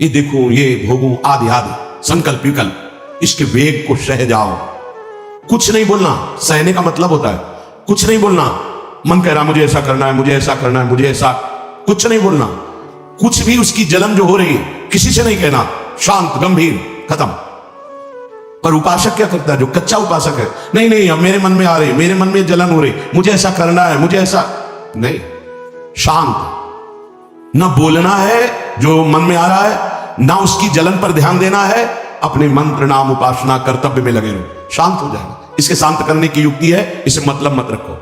ये देखूं, ये भोगूं, आदि आदि संकल्प विकल्प, इसके वेग को सह जाओ। कुछ नहीं बोलना, सहने का मतलब होता है कुछ नहीं बोलना। मन कह रहा मुझे ऐसा करना है, मुझे ऐसा करना है, मुझे ऐसा, कुछ नहीं बोलना। कुछ भी उसकी जलन जो हो रही है किसी से नहीं कहना, शांत गंभीर, खत्म। पर उपासक क्या करता है, जो कच्चा उपासक है, नहीं नहीं अब मेरे मन में आ रही, मेरे मन में जलन हो रही, मुझे ऐसा करना है, मुझे ऐसा नहीं। शांत, ना बोलना है जो मन में आ रहा है, ना उसकी जलन पर ध्यान देना है, अपने मंत्र नाम उपासना कर्तव्य में लगे रहो, शांत हो जाएगा। इसके शांत करने की युक्ति है, इसे मतलब मत रखो।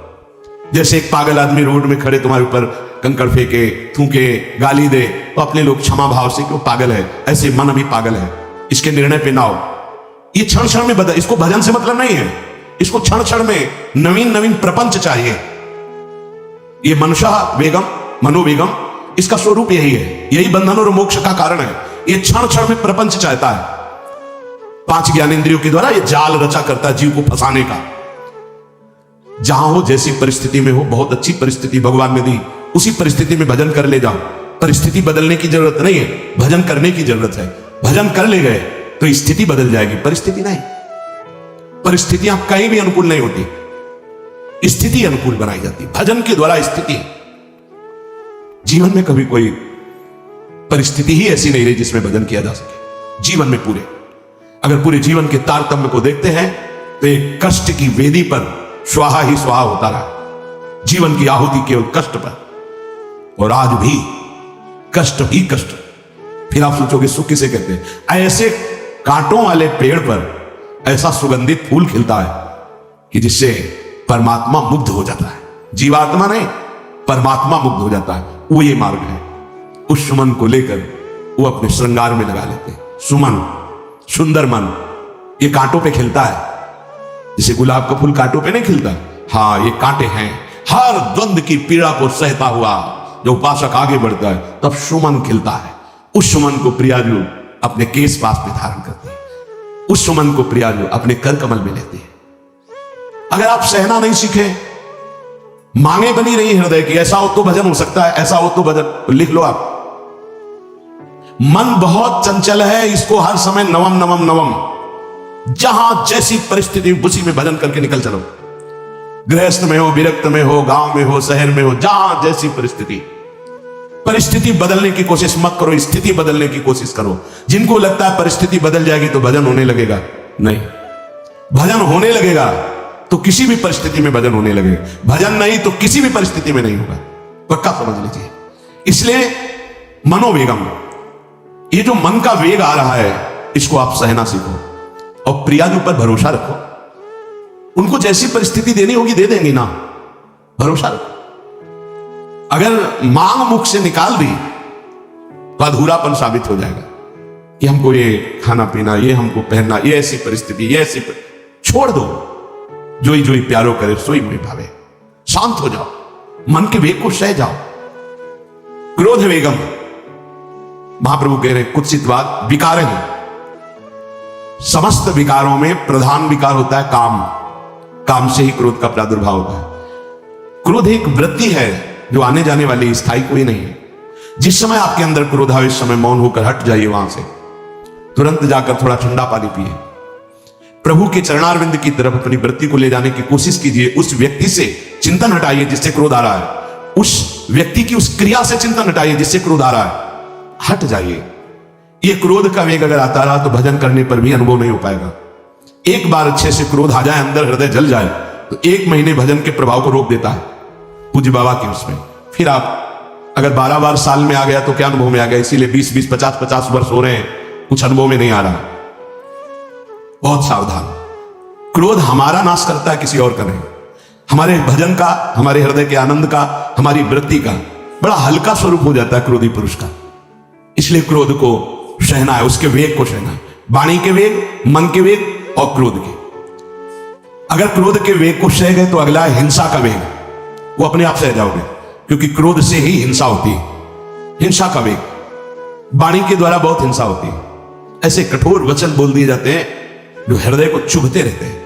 जैसे एक पागल आदमी रोड में खड़े तुम्हारे ऊपर कंकड़ फेंके, थूके, गाली दे, तो अपने लोग क्षमा भाव से कि वो पागल है, ऐसे मन अभी पागल है, इसके निर्णय पे ना हो। ये क्षण क्षण में बदल, इसको भजन से मतलब नहीं है, इसको क्षण क्षण में नवीन नवीन प्रपंच चाहिए। ये मनसा वेगम, मनोवेगम, इसका स्वरूप यही है, यही बंधन और मोक्ष का कारण है। ये क्षण क्षण में प्रपंच चाहता है। 5 ज्ञानेंद्रियों के द्वारा ये जाल रचा करता है जीव को फंसाने का। जहां हो, जैसी परिस्थिति में हो, बहुत अच्छी परिस्थिति भगवान ने दी, उसी परिस्थिति में भजन कर ले जाओ। परिस्थिति बदलने की जरूरत नहीं है, भजन करने की जरूरत है। भजन कर ले गए तो स्थिति बदल जाएगी, परिस्थिति नहीं। परिस्थितियां कहीं भी अनुकूल नहीं होती, स्थिति अनुकूल बनाई जाती भजन के द्वारा। स्थिति जीवन में कभी कोई परिस्थिति ही ऐसी नहीं रही जिसमें भजन किया जा सके। जीवन में पूरे, अगर पूरे जीवन के तारतम्य को देखते हैं तो एक कष्ट की वेदी पर स्वाहा ही स्वाहा होता रहा, जीवन की आहुति केवल कष्ट पर, और आज भी कष्ट ही कष्ट। फिर आप सोचोगे सुख किसे कहते हैं? ऐसे कांटों वाले पेड़ पर ऐसा सुगंधित फूल खिलता है कि जिससे परमात्मा मुग्ध हो जाता है। जीवात्मा नहीं, परमात्मा मुग्ध हो जाता है। वो ये मार्ग है। उस सुमन को लेकर वो अपने श्रृंगार में लगा लेते हैं। सुमन, सुंदर मन, ये कांटों पे खिलता है, जैसे गुलाब का फूल कांटों पे नहीं खिलता। हाँ, ये कांटे हैं। हर द्वंद्व की पीड़ा को सहता हुआ जो उपासक आगे बढ़ता है, तब सुमन खिलता है। उस सुमन को प्रियाजू अपने केस पास में धारण करते हैं, उस सुमन को प्रियाजू अपने कर कमल में लेते हैं। अगर आप सहना नहीं सीखे, मांगे बनी रही हृदय की, ऐसा हो तो भजन हो सकता है, ऐसा हो तो भजन, तो लिख लो आप। मन बहुत चंचल है, इसको हर समय नवम नवम नवम, जहां जैसी परिस्थिति उसी में भजन करके निकल चलो। गृहस्थ में हो, विरक्त में हो, गांव में हो, शहर में हो, जहां जैसी परिस्थिति, परिस्थिति बदलने की कोशिश मत करो, स्थिति बदलने की कोशिश करो। जिनको लगता है परिस्थिति बदल जाएगी तो भजन होने लगेगा, नहीं। भजन होने लगेगा तो किसी भी परिस्थिति में भजन होने लगेगा, भजन नहीं तो किसी भी परिस्थिति में नहीं होगा, पक्का समझ लीजिए। इसलिए मनोवेगम, ये जो मन का वेग आ रहा है, इसको आप सहना सीखो और प्रियाजू पर भरोसा रखो। उनको जैसी परिस्थिति देनी होगी दे देंगी ना, भरोसा रखो। अगर मांग मुख से निकाल दी तो अधूरापन साबित हो जाएगा कि हमको ये खाना पीना, ये हमको पहनना, ये ऐसी परिस्थिति, ये ऐसी छोड़ दो। जोई जोई प्यारो करे सोई मोहि भावे। शांत हो जाओ, मन के वेग को सह जाओ। क्रोध वेगम, महाप्रभु कह रहे कुत्सितवाद विकार है। समस्त विकारों में प्रधान विकार होता है काम। काम से ही क्रोध का प्रादुर्भाव होता है। क्रोध एक वृत्ति है जो आने जाने वाली, स्थायी कोई नहीं है। जिस समय आपके अंदर क्रोध आवे, उस समय मौन होकर हट जाइए वहां से, तुरंत जाकर थोड़ा ठंडा पानी पिए, प्रभु के चरणारविंद की तरफ अपनी वृत्ति को ले जाने की कोशिश कीजिए। उस व्यक्ति से चिंतन हटाइए जिससे क्रोध आ रहा है, उस व्यक्ति की उस क्रिया से चिंतन हटाइए जिससे क्रोध आ रहा है, हट जाइए। ये क्रोध का वेग अगर आता रहा तो भजन करने पर भी अनुभव नहीं हो पाएगा। एक बार अच्छे से क्रोध आ जाए, अंदर हृदय जल जाए, तो 1 महीने भजन के प्रभाव को रोक देता है पूज्य बाबा के उसमें। फिर आप अगर 12 बार साल में आ गया तो क्या अनुभव में आ गया। इसीलिए 20-20, 50-50 वर्ष हो रहे हैं, कुछ अनुभव में नहीं आ रहा। बहुत सावधान। क्रोध हमारा नाश करता है, किसी और का नहीं। हमारे भजन का, हमारे हृदय के आनंद का, हमारी वृत्ति का बड़ा हल्का स्वरूप हो जाता है क्रोधी पुरुष का। इसलिए क्रोध को सहना है, उसके वेग को सहना है। वाणी के वेग, मन के वेग और क्रोध के। अगर क्रोध के वेग को सह गए तो अगला है हिंसा का वेग, वो अपने आप सह जाओगे, क्योंकि क्रोध से ही हिंसा होती है। हिंसा का वेग, वाणी के द्वारा बहुत हिंसा होती है। ऐसे कठोर वचन बोल दिए जाते हैं जो हृदय को चुभते रहते हैं।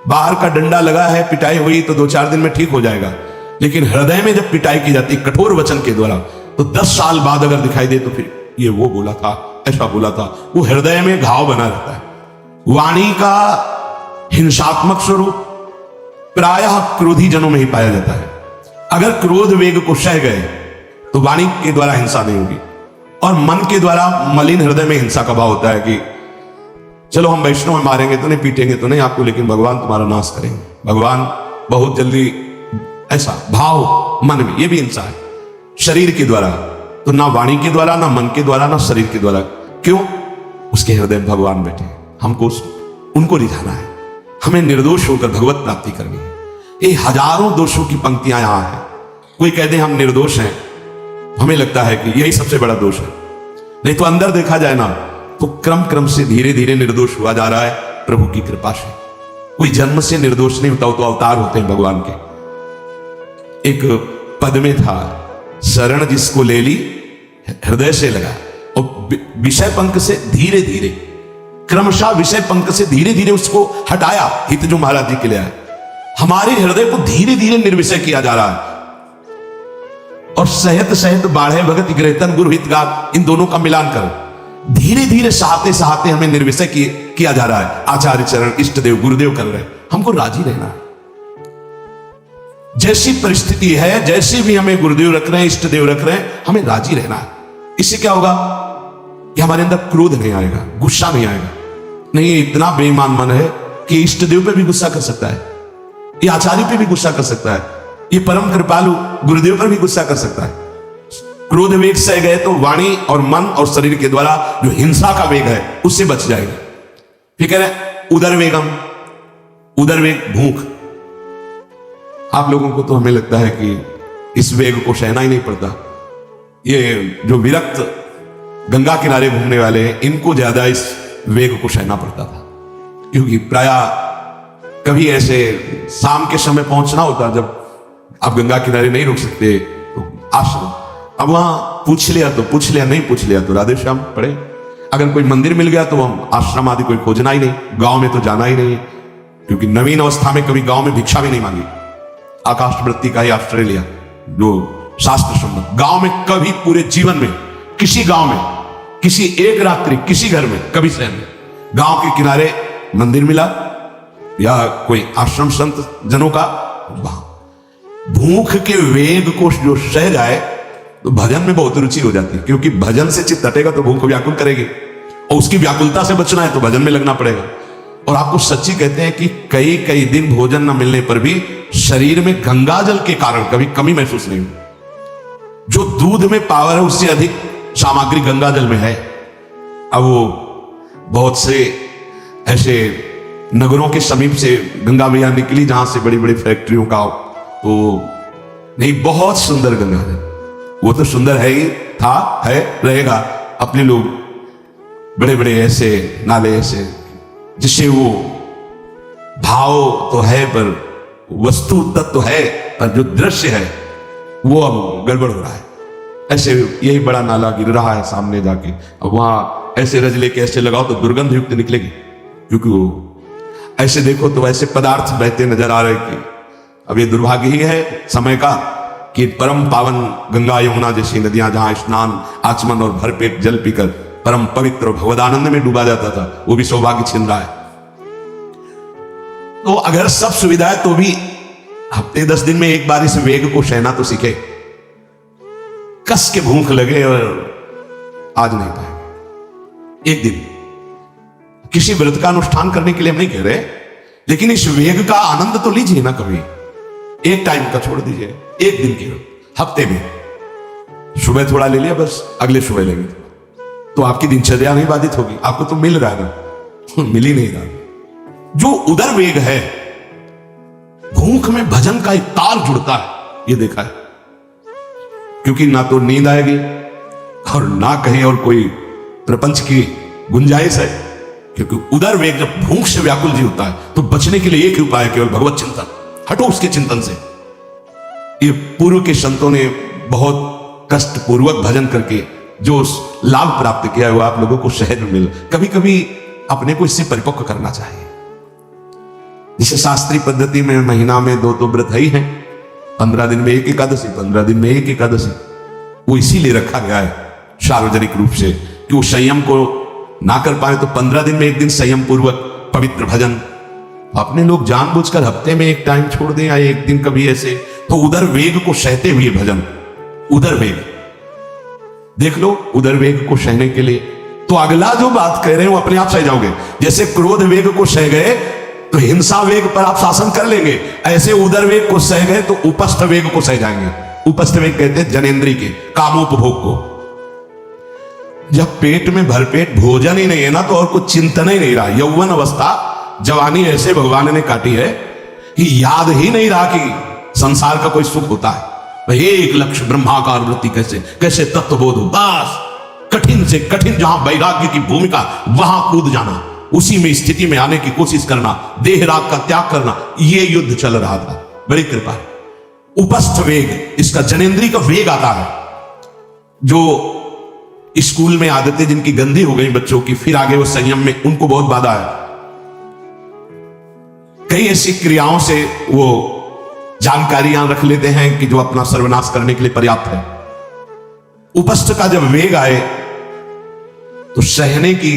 बाहर का डंडा लगा है, पिटाई हुई तो 2-4 दिन में ठीक हो जाएगा, लेकिन हृदय में जब पिटाई की जाती है कठोर वचन के द्वारा, तो 10 साल बाद अगर दिखाई दे तो फिर ये वो बोला था, ऐसा बोला था। वो हृदय में घाव बना रहता है। वाणी का हिंसात्मक स्वरूप प्रायः क्रोधी जनों में ही पाया जाता है। अगर क्रोध वेग को सह गए तो वाणी के द्वारा हिंसा नहीं होगी, और मन के द्वारा मलिन हृदय में हिंसा का भाव होता है कि चलो हम वैष्णव मारेंगे तो नहीं, पीटेंगे तो नहीं आपको, लेकिन भगवान तुम्हारा नाश करेंगे, भगवान बहुत जल्दी, ऐसा भाव मन में, ये भी हिंसा है शरीर के द्वारा। तो ना वाणी के द्वारा, ना मन के द्वारा, ना शरीर के द्वारा। क्यों? उसके हृदय में भगवान बैठे, हमको उनको रिझाना है, हमें निर्दोष होकर भगवत प्राप्ति करनी है। ये हजारों दोषों की पंक्तियां यहां हैं। कोई कह दे हम निर्दोष हैं, हमें लगता है कि यही सबसे बड़ा दोष है। नहीं तो अंदर देखा जाए ना तो क्रम क्रम से धीरे धीरे निर्दोष हुआ जा रहा है प्रभु की कृपा से। कोई जन्म से निर्दोष नहीं होता, तो अवतार होते हैं भगवान के। एक पद में था, शरण जिसको ले ली हृदय से लगा, और विषय पंख से धीरे धीरे, क्रमशः विषय पंख से धीरे धीरे उसको हटाया। हित जो महाराज जी के लिए आया, हमारे हृदय को धीरे धीरे निर्विषय किया जा रहा है। और सहत सहत बाढ़े भगत ग्रहतन गुरु हितगार, इन दोनों का मिलान कर धीरे धीरे सहाते सहाते हमें निर्विषय किया जा रहा है। आचार्य चरण इष्ट देव गुरुदेव कर रहे हैं, हमको राजी रहना है। जैसी परिस्थिति है, जैसे भी हमें गुरुदेव रख रहे हैं, इष्ट देव रख रहे हैं, हमें राजी रहना है। इससे क्या होगा कि हमारे अंदर क्रोध नहीं आएगा, गुस्सा नहीं आएगा। नहीं, ये इतना बेईमान मन है कि इष्ट देव पे भी गुस्सा कर सकता है, ये आचार्य पे भी गुस्सा कर सकता है, ये परम कृपालु गुरुदेव पर भी गुस्सा कर सकता है। क्रोध वेग से गए तो वाणी और मन और शरीर के द्वारा जो हिंसा का वेग है उससे बच जाएगा। फिर कह रहे उदर वेगम, उदर वेग भूख। आप लोगों को तो हमें लगता है कि इस वेग को सहना ही नहीं पड़ता। ये जो विरक्त गंगा किनारे घूमने वाले हैं, इनको ज्यादा इस वेग को सहना पड़ता था, क्योंकि प्रायः कभी ऐसे शाम के समय पहुंचना होता जब आप गंगा किनारे नहीं रुक सकते तो आश्रम। अब वहां पूछ लिया तो पूछ लिया, नहीं पूछ लिया तो राधे श्याम पड़े। अगर कोई मंदिर मिल गया तो हम आश्रम आदि कोई खोजना ही नहीं, गांव में तो जाना ही नहीं, क्योंकि नवीन अवस्था में कभी गांव में भिक्षा भी नहीं मांगी। आकाशवृत्ति का ही आश्रय लिया जो शास्त्र सम्मत। गांव में कभी पूरे जीवन में किसी गांव में, किसी एक रात्रि किसी घर में कभी शहर में, गांव के किनारे मंदिर मिला या कोई आश्रम संत जनों का, भूख के वेग को जो सह जाए तो भजन में बहुत रुचि हो जाती है, क्योंकि भजन से चित्त हटेगा तो भूख व्याकुल करेगी, और उसकी व्याकुलता से बचना है तो भजन में लगना पड़ेगा। और आपको सच्ची कहते हैं कि कई कई दिन भोजन न मिलने पर भी शरीर में गंगा जल के कारण कभी कमी महसूस नहीं हुई। जो दूध में पावर है उससे अधिक सामग्री गंगा जल में है। अब वो बहुत से ऐसे नगरों के समीप से गंगा मैया निकली जहां से बड़ी बड़ी फैक्ट्रियों का, तो नहीं, बहुत सुंदर गंगा जल, वो तो सुंदर है ही, था, है, रहेगा। अपने लोग बड़े बड़े ऐसे नाले ऐसे जिससे वो भाव तो है पर वस्तु तत्व तो है, पर जो दृश्य है वो अब गड़बड़ हो रहा है। ऐसे यही बड़ा नाला गिर रहा है सामने जाके, अब वहां ऐसे रज लेके ऐसे लगाओ तो दुर्गंध युक्त निकलेगी, क्योंकि वो ऐसे देखो तो ऐसे पदार्थ बहते नजर आ रहे कि अब ये दुर्भाग्य ही है समय का कि परम पावन गंगा यमुना जैसी नदियां जहां स्नान आचमन और भरपेट जल पीकर परम पवित्र भगवदानंद में डूबा जाता था, वो भी सौभाग्य छिन रहा है। तो अगर सब सुविधा है तो भी हफ्ते 10 दिन में एक बार इस वेग को सहना तो सीखे। कस के भूख लगे और आज नहीं पाएंगे। एक दिन किसी व्रत का अनुष्ठान करने के लिए हम नहीं कह रहे, लेकिन इस वेग का आनंद तो लीजिए ना। कभी एक टाइम का छोड़ दीजिए, एक दिन की हफ्ते में सुबह थोड़ा ले लिया, बस अगले सुबह लेंगे तो आपकी दिनचर्या नहीं बाधित होगी। आपको तो मिल रहा है ना, मिल ही नहीं रहा। जो उदर वेग है, भूख में भजन का एक तार जुड़ता है, ये देखा है, क्योंकि ना तो नींद आएगी और ना कहीं और कोई प्रपंच की गुंजाइश है। क्योंकि उदर वेग जब भूख से व्याकुल जी होता है तो बचने के लिए एक ही उपाय है, केवल भगवत चिंतन। हटो उसके चिंतन से। ये पूर्व के संतों ने बहुत कष्ट पूर्वक भजन करके जो लाभ प्राप्त किया है वो आप लोगों को सहज में मिल। कभी कभी अपने को इससे परिपक्व करना चाहिए। जिसे शास्त्रीय पद्धति में महीना में 2 तो व्रत ही हैं, 15 दिन में एक एकादशी, 15 दिन में एक एकादशी, वो इसीलिए रखा गया है सार्वजनिक रूप से कि वो संयम को ना कर पाए तो 15 दिन में एक दिन संयम पूर्वक पवित्र भजन। अपने लोग जानबूझकर हफ्ते में एक टाइम छोड़ दें या एक दिन कभी ऐसे, तो उदर वेग को सहते हुए भजन। उदर वेग देख लो, उदर वेग को सहने के लिए तो अगला जो बात कह रहे हो अपने आप सह जाओगे। जैसे क्रोध वेग को सह गए तो हिंसा वेग पर आप शासन कर लेंगे, ऐसे उदर वेग को सह गए तो उपस्थ वेग को सह जाएंगे। उपस्थ वेग कहते हैं जनेन्द्री के कामोपभोग को। जब पेट में भरपेट भोजन ही नहीं है ना तो और कुछ चिंतन ही नहीं रहा। यौवन अवस्था जवानी ऐसे भगवान ने काटी है कि याद ही नहीं रहा कि संसार का कोई सुख होता है। भाई एक लक्ष्य ब्रह्माकार वृत्ति कैसे कैसे तत्वबोध हो, बस कठिन से कठिन जहां वैराग्य की भूमिका वहां कूद जाना, उसी में स्थिति में आने की कोशिश करना, देह राग का त्याग करना, ये युद्ध चल रहा था। बड़ी कृपा है। उपस्थ वेग, इसका जनेन्द्री का वेग आता है। जो स्कूल में आदतें जिनकी गंदी हो गई बच्चों की, फिर आगे वो संयम में, उनको बहुत बाधा है। कई ऐसी क्रियाओं से वो जानकारियां रख लेते हैं कि जो अपना सर्वनाश करने के लिए पर्याप्त है। उपस्थ का जब वेग आए तो सहने की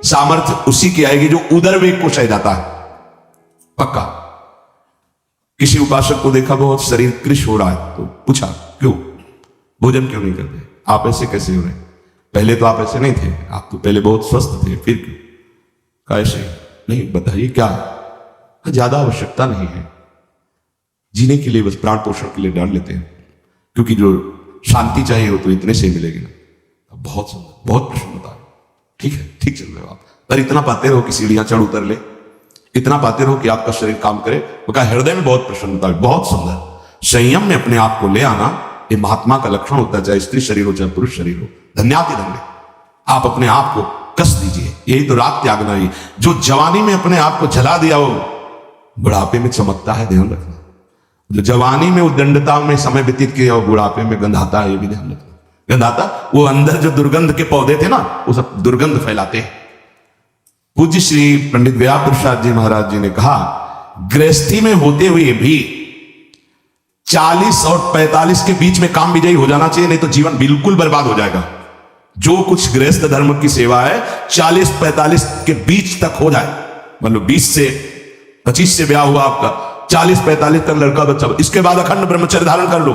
सामर्थ्य उसी की आएगी जो उदर वेग को सह जाता है। पक्का। किसी उपासक को देखा बहुत शरीर कृश हो रहा है तो पूछा क्यों, भोजन क्यों नहीं करते, आप ऐसे कैसे हो रहे, पहले तो आप ऐसे नहीं थे, आप तो पहले बहुत स्वस्थ थे, फिर क्यों, कहा ऐसे नहीं, बताइए क्या, ज्यादा आवश्यकता नहीं है, जीने के लिए बस प्राण पोषण के लिए डाल लेते हैं, क्योंकि जो शांति चाहिए हो तो इतने से मिलेगी ना। बहुत सुंदर, बहुत प्रसन्नता है। ठीक है, ठीक चल रहे हो आप, पर इतना पाते रहो कि सीढ़ियां चढ़ उतर ले, इतना पाते रहो कि आपका शरीर काम करे। वो कहा हृदय में बहुत प्रसन्नता है, बहुत सुंदर। संयम में अपने आप को ले आना ये महात्मा का लक्षण होता है, चाहे स्त्री शरीर हो चाहे पुरुष शरीर हो। धन्याति धन्य, आप अपने आप को कस दीजिए, यही तो राग त्यागना ही। जो जवानी में अपने आप को जला दिया वो बुढ़ापे में चमकता है, ध्यान रखना। जो जवानी में उद्दंडता में समय व्यतीत किया वो बुढ़ापे में गंधाता है, ये भी ध्यान रखना। गंधाता, वो अंदर जो दुर्गंध के पौधे थे ना वो सब दुर्गंध फैलाते हैं। पूज्य श्री पंडित व्यास प्रसाद जी महाराज जी ने कहा, गृहस्थी में होते हुए भी 40 और 45 के बीच में काम विजयी हो जाना चाहिए, नहीं तो जीवन बिल्कुल बर्बाद हो जाएगा। जो कुछ गृहस्थ धर्म की सेवा है 40-45 के बीच तक हो जाए, मतलब 20 से 25 से ब्याह हुआ आपका, 40-45 तक लड़का बच्चा, इसके बाद अखंड ब्रह्मचर्य धारण कर लो,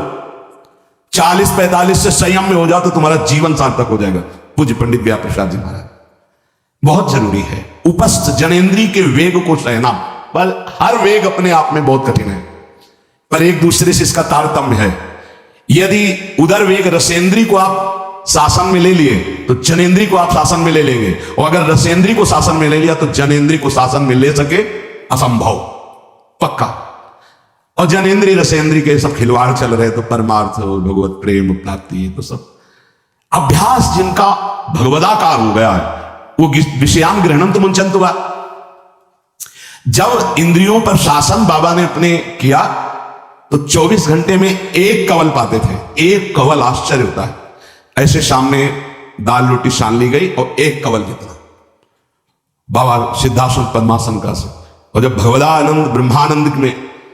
40-45 से संयम में हो जाओ तो तुम्हारा जीवन सार्थक हो जाएगा। पूज्य पंडित व्यास प्रसाद जी महाराज, बहुत जरूरी है उपस्थ जनेन्द्री के वेग को सहना। पर हर वेग अपने आप में बहुत कठिन है, पर एक दूसरे से इसका तारतम्य है। यदि उदर वेग रसेंद्री को आप शासन में ले लिए तो जनेन्द्री को आप शासन में ले लेंगे, और अगर रसेंद्री को शासन में ले लिया तो जनेन्द्री को शासन में ले सके असंभव, पक्का। और जनेन्द्री रसेंद्री के सब खिलवाड़ चल रहे तो परमार्थ भगवत प्रेम प्राप्ति तो सब अभ्यास जिनका भगवदाकार हो गया है वो विषयान ग्रहणम तो मुंचन तो। जब इंद्रियों पर शासन बाबा ने अपने किया तो 24 घंटे में एक कवल पाते थे, एक कवल, आश्चर्य होता है। ऐसे सामने दाल रोटी सान ली गई और एक कवल जितना बाबा सिद्धासन पद्मासन का से। और जब भगवदानंद ब्रह्मानंद में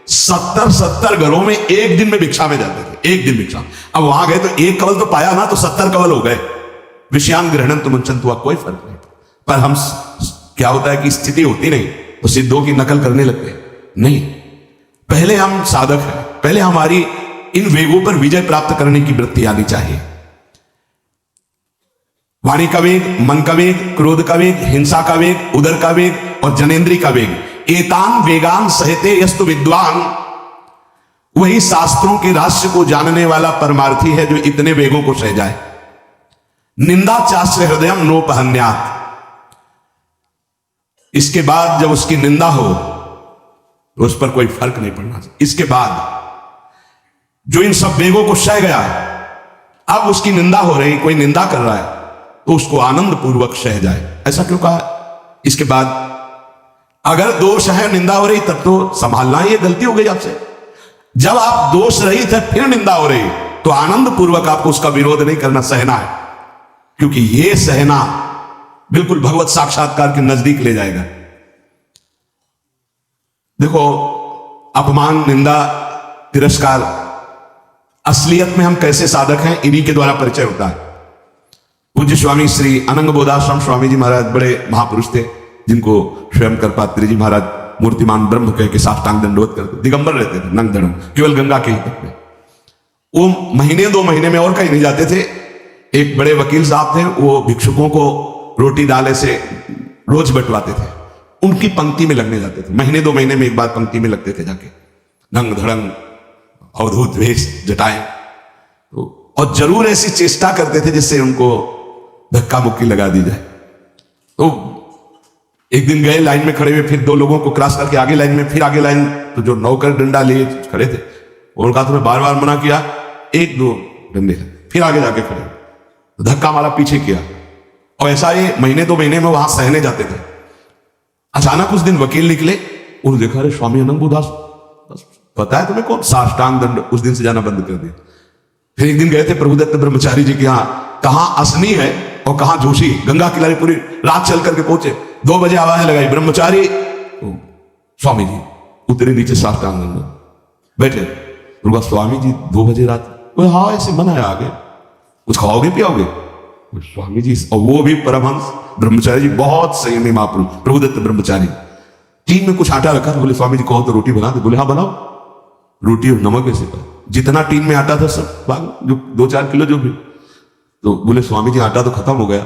70 घरों में एक दिन में भिक्षा में जाते थे, एक दिन भिक्षा। अब वहां गए तो एक कवल तो पाया ना, तो 70 कवल हो गए। विषयान ग्रहणम तो मुंचन हुआ, कोई फर्क नहीं। पर हम क्या होता है कि स्थिति होती नहीं तो सिद्धों की नकल करने लगते हैं। नहीं, पहले हम साधक हैं, पहले हमारी इन वेगों पर विजय प्राप्त करने की वृत्ति आनी चाहिए। वाणी का वेग, मन का वेग, क्रोध का वेग, हिंसा का वेग, उदर का वेग और जनेन्द्री का वेग, एतान वेगान सहते यस्तु विद्वान, वही शास्त्रों के रहस्य को जानने वाला परमार्थी है जो इतने वेगों को सह जाए। निंदा चास्य हृदयम नोपहन्यात्, इसके बाद जब उसकी निंदा हो तो उस पर कोई फर्क नहीं पड़ना चाहिए। इसके बाद जो इन सब वेगों को सह गया, अब उसकी निंदा हो रही, कोई निंदा कर रहा है तो उसको आनंद पूर्वक सह जाए। ऐसा क्यों कहा? इसके बाद अगर दोष है, निंदा हो रही, तब तो संभालना ही, ये गलती हो गई आपसे। जब आप दोष रहित है फिर निंदा हो रही तो आनंद पूर्वक आपको उसका विरोध नहीं करना, सहना है, क्योंकि ये सहना बिल्कुल भगवत साक्षात्कार के नजदीक ले जाएगा। देखो, अपमान, निंदा, तिरस्कार, असलियत में हम कैसे साधक हैं इन्हीं के द्वारा परिचय होता है। पूज्य स्वामी श्री अनंग बोधाश्रम स्वामी जी महाराज बड़े महापुरुष थे, जिनको स्वयं करपात्री जी महाराज मूर्तिमान ब्रह्म कह के साष्टांग दंडवत करते, दिगंबर रहते थे, नंग धड़म, केवल गंगा के ही तट पे। वो महीने 2 महीने में और कहीं नहीं जाते थे। एक बड़े वकील साहब थे, वो भिक्षुकों को रोटी दाले से रोज बंटवाते थे, उनकी पंक्ति में लगने जाते थे। महीने 2 महीने में एक बार पंक्ति में लगते थे जाके, नंग धड़ंग अवधूत वेश जटाएं, और जरूर ऐसी चेष्टा करते थे जिससे उनको धक्का मुक्की लगा दी जाए। तो एक दिन गए, लाइन में खड़े हुए, फिर 2 लोगों को क्रॉस करके आगे लाइन में, फिर आगे लाइन, तो जो नौकर डंडा लिए खड़े थे उनका तुम्हें बार बार मना किया, 1-2 डंडे, फिर आगे जाके खड़े, तो धक्का मारा, पीछे किया, और ऐसा ये महीने 2 महीने में वहां सहने जाते थे। अचानक उस दिन वकील निकले, उन्होंने देखा, अरे स्वामी अनंग बोधास, पता है तुम्हें कौन? साष्टांग दंड, उस दिन से जाना बंद कर दिया। फिर एक दिन गए थे प्रभुदत्त ब्रह्मचारी जी के यहाँ, कहां असनी है और कहां जोशी, गंगा किनारे पूरी रात चल करके पहुंचे, 2 बजे आवाज लगाई, ब्रह्मचारी स्वामी जी उतरे नीचे, साष्टांग दंड बैठे। उनका स्वामी जी 2 बजे रात, हाँ ऐसे मन है, आगे कुछ खाओगे पियाओगे? स्वामी जी, और वो भी परमहंस ब्रह्मचारी जी, बहुत संयमी महापुरुष प्रभुदत्त ब्रह्मचारी। टीन में कुछ आटा रखा, बोले स्वामी जी कहो तो रोटी बना दे। बोले हाँ बनाओ, रोटी और नमक वैसे पर, जितना टीन में आटा था सब भाग, जो 2-4 किलो जो भी। तो बोले स्वामी जी आटा तो खत्म हो गया।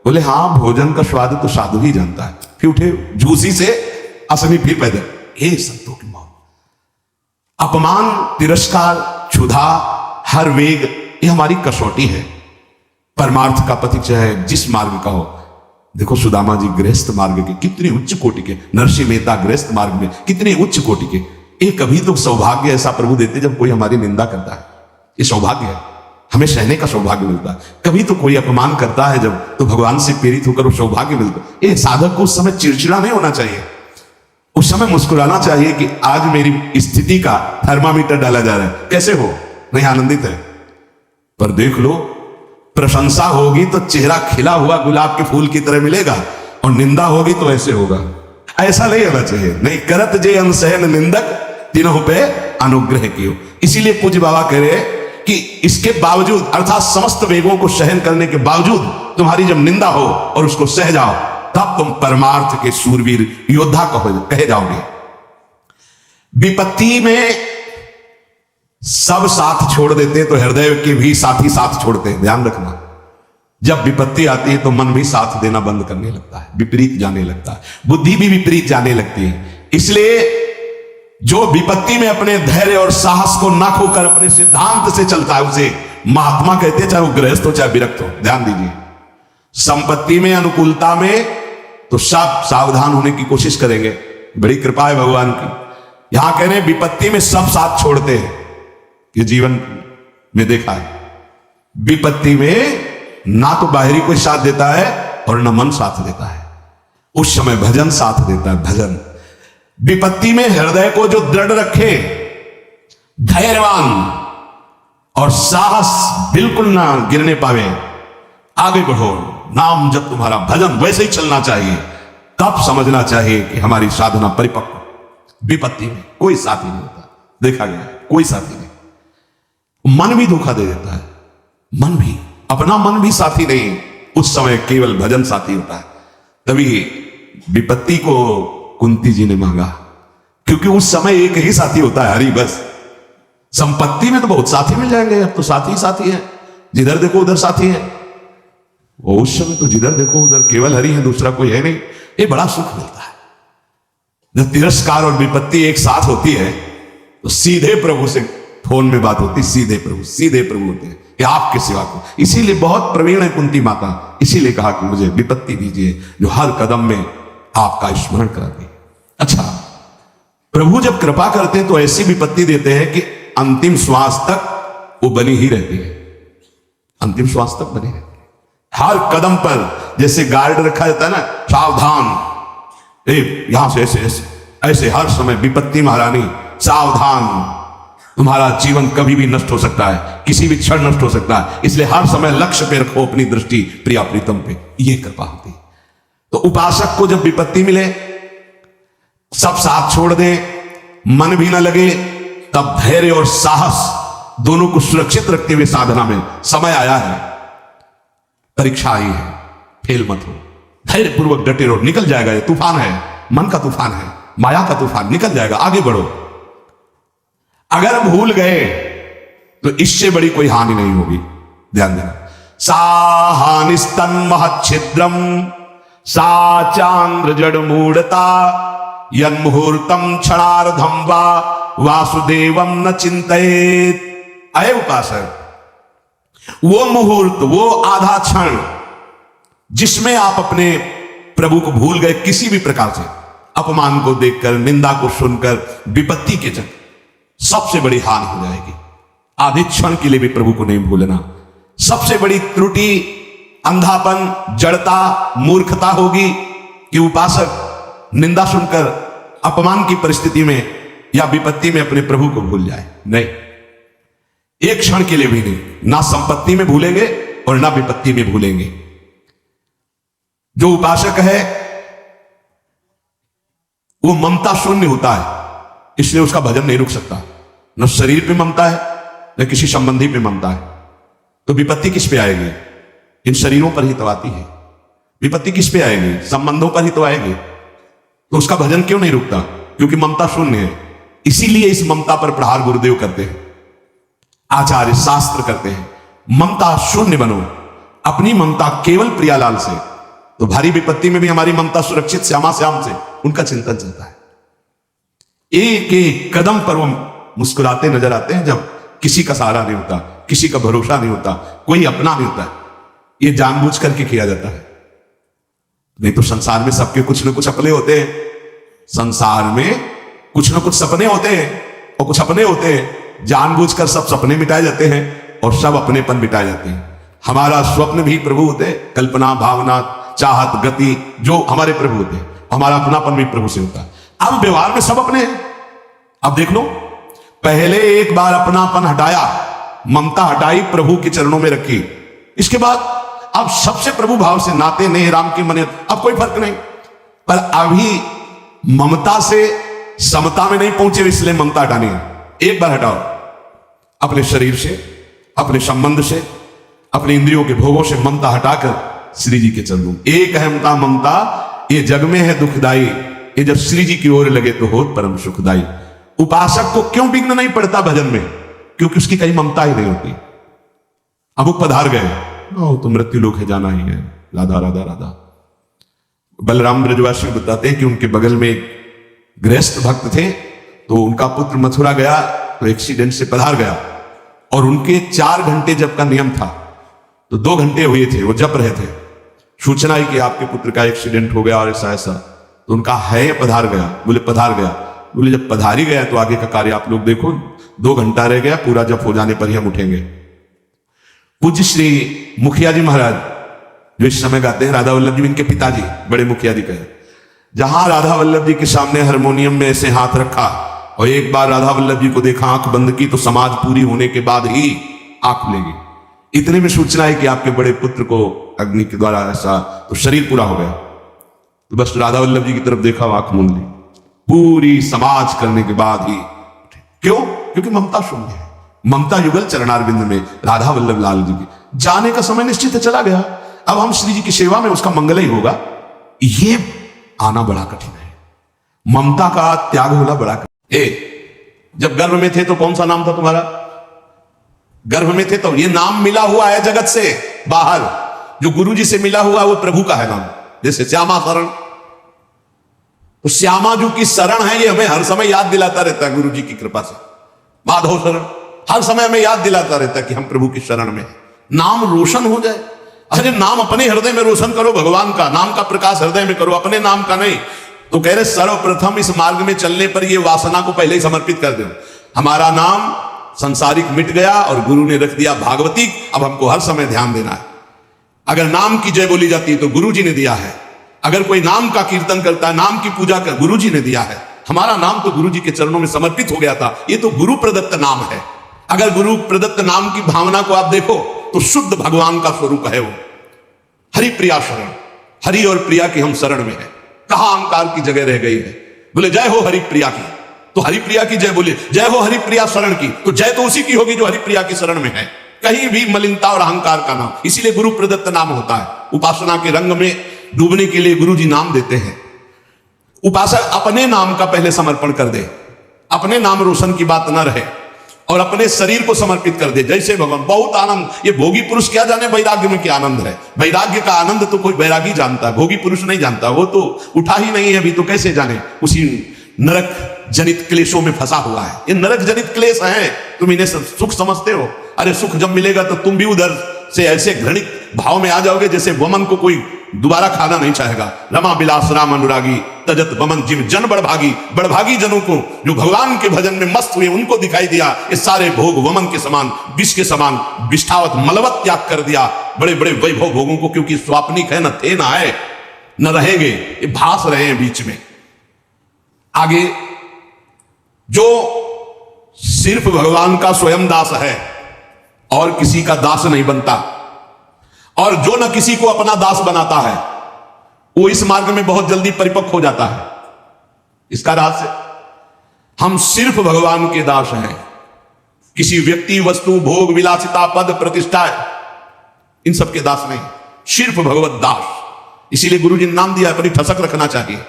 बोले हाँ, भोजन का स्वाद तो साधु ही जानता है। फिर उठे, झूसी से असनी फिर पैदा। हे संतों की मौत, अपमान, तिरस्कार, क्षुधा, हर वेग, ये हमारी कसौटी है। परमार्थ का पथिक चाहे जिस मार्ग का हो, देखो सुदामा जी गृहस्थ मार्ग के कितनी उच्च कोटि के, नरसिंह मेहता गृहस्थ मार्ग में कितने उच्च कोटि के। ये कभी तो सौभाग्य ऐसा प्रभु देते जब कोई हमारी निंदा करता है, ये सौभाग्य है, हमें सहने का सौभाग्य मिलता है। कभी तो कोई अपमान करता है जब, तो भगवान से प्रेरित होकर वो सौभाग्य मिलता है। ये साधक को उस समय चिड़चिड़ा नहीं होना चाहिए, उस समय मुस्कुराना चाहिए कि आज मेरी स्थिति का थर्मामीटर डाला जा रहा है, कैसे हो, नहीं आनंदित है। पर देख लो, प्रशंसा होगी तो चेहरा खिला हुआ गुलाब के फूल की तरह मिलेगा, और निंदा होगी तो ऐसे होगा। ऐसा नहीं होना चाहिए। नहीं करत जे अनसहन निंदक, तीनों पे अनुग्रह कियो। इसीलिए पूज्य बाबा कह रहे कि इसके बावजूद, अर्थात समस्त वेगों को सहन करने के बावजूद, तुम्हारी जब निंदा हो और उसको सह जाओ, तब तुम परमार्थ के सूरवीर योद्धा कहे जाओगे। विपत्ति में सब साथ छोड़ देते तो हृदय के भी साथी साथ छोड़ते हैं, ध्यान रखना। जब विपत्ति आती है तो मन भी साथ देना बंद करने लगता है, विपरीत जाने लगता है, बुद्धि भी विपरीत जाने लगती है। इसलिए जो विपत्ति में अपने धैर्य और साहस को न खोकर अपने सिद्धांत से चलता है, उसे महात्मा कहते हैं, चाहे वो गृहस्थ हो चाहे विरक्त हो। ध्यान दीजिए, संपत्ति में, अनुकूलता में तो सब सावधान होने की कोशिश करेंगे, बड़ी कृपा है भगवान की। यहां कह रहे हैं विपत्ति में सब साथ छोड़ते हैं, ये जीवन में देखा है। विपत्ति में ना तो बाहरी कोई साथ देता है और न मन साथ देता है, उस समय भजन साथ देता है, भजन। विपत्ति में हृदय को जो दृढ़ रखे, धैर्यवान और साहस बिल्कुल ना गिरने पावे, आगे बढ़ो, नाम जब तुम्हारा भजन वैसे ही चलना चाहिए, तब समझना चाहिए कि हमारी साधना परिपक्व। विपत्ति में कोई साथी नहीं होता, देखा गया, कोई साथी नहीं। मन भी धोखा दे देता है, मन भी, अपना मन भी साथी नहीं, उस समय केवल भजन साथी होता है। तभी विपत्ति को कुंती जी ने मांगा, क्योंकि उस समय एक ही साथी होता है, हरि बस। संपत्ति में तो बहुत साथी मिल जाएंगे, अब तो साथी साथी है, जिधर देखो उधर साथी है। वो उस समय तो जिधर देखो उधर केवल हरि है, दूसरा कोई है नहीं। ये बड़ा सुख मिलता है जब तिरस्कार और विपत्ति एक साथ होती है, तो सीधे प्रभु से फोन में बात होती, सीधे प्रभु होते हैं कि आपके सिवा को। इसीलिए बहुत प्रवीण है कुंती माता, इसीलिए कहा कि मुझे विपत्ति दीजिए जो हर कदम में आपका स्मरण कराती। अच्छा, प्रभु जब कृपा करते हैं तो ऐसी विपत्ति देते हैं कि अंतिम श्वास तक वो बनी ही रहती है, अंतिम श्वास तक बनी रहती है। हर कदम पर जैसे गार्ड रखा जाता है ना, सावधान, यहां से ऐसे ऐसे ऐसे, हर समय विपत्ति महारानी सावधान, तुम्हारा जीवन कभी भी नष्ट हो सकता है, किसी भी क्षण नष्ट हो सकता है, इसलिए हर समय लक्ष्य पे रखो अपनी दृष्टि, प्रिया प्रीतम पे। ये कृपा होती। तो उपासक को जब विपत्ति मिले, सब साथ छोड़ दे, मन भी ना लगे, तब धैर्य और साहस दोनों को सुरक्षित रखते हुए साधना में समय आया है। परीक्षा आई है, फेल मत हो, धैर्य पूर्वक डटे रहो, निकल जाएगा। ये तूफान है, मन का तूफान है, माया का तूफान, निकल जाएगा, आगे बढ़ो। अगर भूल गए तो इससे बड़ी कोई हानि नहीं होगी, ध्यान देना। सा हानिस्तन महच्छिद्रम सा चांद्र जड़ मूढ़ता यन्मुहूर्तम क्षणार्धम वा वासुदेवम न चिंतयेत। अय उपासक, वो मुहूर्त, वो आधा क्षण जिसमें आप अपने प्रभु को भूल गए, किसी भी प्रकार से अपमान को देखकर, निंदा को सुनकर, विपत्ति के जग सबसे बड़ी हानि हो जाएगी। आधे क्षण के लिए भी प्रभु को नहीं भूलना सबसे बड़ी त्रुटि, अंधापन, जड़ता, मूर्खता होगी कि उपासक निंदा सुनकर अपमान की परिस्थिति में या विपत्ति में अपने प्रभु को भूल जाए। नहीं, एक क्षण के लिए भी नहीं, ना संपत्ति में भूलेंगे और ना विपत्ति में भूलेंगे। जो उपासक है वो ममता शून्य होता है, इसलिए उसका भजन नहीं रुक सकता। न शरीर पे ममता है, न किसी संबंधी पे ममता है। तो विपत्ति किस पे आएगी? इन शरीरों पर ही तो आती है। विपत्ति किस पे आएगी? संबंधों पर ही तो आएगी। तो उसका भजन क्यों नहीं रुकता? क्योंकि ममता शून्य है। इसीलिए इस ममता पर प्रहार गुरुदेव करते हैं, आचार्य शास्त्र करते हैं, ममता शून्य बनो, अपनी ममता केवल प्रियालाल से। तो भारी विपत्ति में भी हमारी ममता सुरक्षित श्यामा श्याम से, उनका चिंतन चलता है। एक एक कदम पर वो मुस्कुराते नजर आते हैं, जब किसी का सहारा नहीं होता, किसी का भरोसा नहीं होता, कोई अपना नहीं होता। ये जानबूझ करके किया जाता है। नहीं तो संसार में सबके कुछ न कुछ अपने होते हैं, संसार में कुछ न कुछ सपने होते हैं और कुछ अपने होते हैं। जानबूझकर सब सपने मिटाए जाते हैं और सब अपनेपन मिटाए जाते हैं। हमारा स्वप्न भी प्रभु होते हैं, कल्पना, भावना, चाहत, गति, जो हमारे प्रभु होते हैं। हमारा अपनापन भी प्रभु से होता है। अब व्यवहार में सब अपने हैं। अब देख लो, पहले एक बार अपनापन हटाया, ममता हटाई, प्रभु के चरणों में रखी, इसके बाद अब सबसे प्रभु भाव से नाते नहीं, राम के मने, अब कोई फर्क नहीं। पर अभी ममता से समता में नहीं पहुंचे, इसलिए ममता हटानी है। एक बार हटाओ, अपने शरीर से, अपने संबंध से, अपने इंद्रियों के भोगों से ममता हटाकर श्री जी के चरणों। एक अहमता ममता ये जग में है दुखदाई, ये जब श्री जी की ओर लगे तो हो परम सुखदाई। उपासक को क्यों विघ्न नहीं पड़ता भजन में? क्योंकि उसकी कहीं ममता ही नहीं होती। अब वो पधार गए, तो मृत्यु लोक है, जाना ही है, राधा राधा राधा। बलराम ब्रजवासी बताते हैं कि उनके बगल में एक गृहस्थ भक्त थे, तो उनका पुत्र मथुरा गया तो एक्सीडेंट से पधार गया, और उनके 4 घंटे जब का नियम था, तो 2 घंटे हुए थे, वो जप रहे थे। सूचना है कि आपके पुत्र का एक्सीडेंट हो गया और ऐसा ऐसा। तो उनका है पधार गया, बोले पधार गया, बोले जब पधारी गया तो आगे का कार्य आप लोग देखो, 2 घंटा रह गया, पूरा जप हो जाने पर ही हम उठेंगे। पूज्य श्री मुखिया जी महाराज जो इस समय गाते हैं, राधा वल्लभ जी इनके पिताजी, बड़े मुखिया जी कहे, जहां राधा वल्लभ जी के सामने हारमोनियम में ऐसे हाथ रखा और एक बार राधा वल्लभ जी को देखा, आंख बंद की, तो समाज पूरी होने के बाद ही आंख खुलेगी। इतने में सूचना है कि आपके बड़े पुत्र को अग्नि के द्वारा ऐसा, तो शरीर पूरा हो गया। तो बस राधा वल्लभ जी की तरफ देखा, आंख मूंद ली, पूरी समाज करने के बाद ही। क्यों? क्योंकि ममता शून्य है। ममता युगल चरणारविंद में राधा वल्लभ लाल जी की जाने का समय निश्चित चला गया। अब हम श्री जी की सेवा में, उसका मंगल ही होगा। ये आना बड़ा कठिन है, ममता का त्याग होना बड़ा कठिन। जब गर्भ में थे तो कौन सा नाम था तुम्हारा? गर्भ में थे तो ये नाम मिला हुआ है जगत से बाहर, जो गुरु जी से मिला हुआ वो प्रभु का है नाम। जैसे श्यामा शरण, तो श्यामा जी की शरण है, ये हमें हर समय याद दिलाता रहता है गुरु जी की कृपा से। माधव शरण हर समय हमें याद दिलाता रहता है कि हम प्रभु की शरण में। नाम रोशन हो जाए, अरे नाम अपने हृदय में रोशन करो, भगवान का नाम का प्रकाश हृदय में करो, अपने नाम का नहीं। तो कह रहे सर्वप्रथम इस मार्ग में चलने पर ये वासना को पहले ही समर्पित कर दो। हमारा नाम संसारिक मिट गया और गुरु ने रख दिया भागवतिक। अब हमको हर समय ध्यान देना है। अगर नाम की जय बोली जाती है तो गुरु जी ने दिया है। अगर कोई नाम का कीर्तन करता है, नाम की पूजा कर, गुरु जी ने दिया है। हमारा नाम तो गुरु जी के चरणों में समर्पित हो गया था। ये तो गुरु प्रदत्त नाम है। अगर गुरु प्रदत्त नाम की भावना को आप देखो तो शुद्ध भगवान का स्वरूप है वो। हरि प्रिया शरण, हरि और प्रिया की हम शरण में है। कहां अहंकार की जगह रह गई है? बोले जय हो हरि प्रिया की, तो हरि प्रिया की जय बोले, जय हो हरि प्रिया शरण की, तो जय तो उसी की होगी जो हरि प्रिया की शरण में है। कहीं भी मलिनता और अहंकार का नाम, इसीलिए गुरु प्रदत्त नाम होता है। उपासना के रंग में डूबने के लिए गुरु जी नाम देते हैं। उपासक अपने नाम का पहले समर्पण कर दे, अपने नाम रोशन की बात न रहे, और अपने शरीर को समर्पित कर दे। जैसे भगवान बहुत आनंद, ये भोगी पुरुष क्या जाने वैराग्य में क्या आनंद है। वैराग्य का आनंद तो कोई वैरागी जानता है, भोगी पुरुष नहीं जानता। वो तो उठा ही नहीं है अभी, तो कैसे जाने। उसी नरक जनित क्लेशों में फंसा हुआ है। ये नरक जनित क्लेश हैं, तुम इन्हें सुख समझते हो। अरे सुख जब मिलेगा तो तुम भी उधर से ऐसे घृणित भाव में आ जाओगे जैसे वमन को कोई दोबारा खाना नहीं चाहेगा। रमा बिलास राम अनुरागी तजत वमन जिम जन बड़भागी जनों को जो भगवान के भजन में मस्त हुए उनको दिखाई दिया ये सारे भोग वमन के समान, विष के समान विष्ठावत मलवत त्याग कर दिया बड़े बड़े वैभव भोगों को, क्योंकि स्वाप्निक है, न थे न आए न रहेंगे, ये भास रहे हैं बीच में। आगे जो सिर्फ भगवान का स्वयं दास है और किसी का दास नहीं बनता, और जो न किसी को अपना दास बनाता है, वो इस मार्ग में बहुत जल्दी परिपक्व हो जाता है। इसका रहस्य, हम सिर्फ भगवान के दास हैं, किसी व्यक्ति वस्तु भोग विलासिता पद प्रतिष्ठा इन सब के दास नहीं, सिर्फ भगवत दास। इसीलिए गुरु जी ने नाम दिया, अपनी ठसक रखना चाहिए।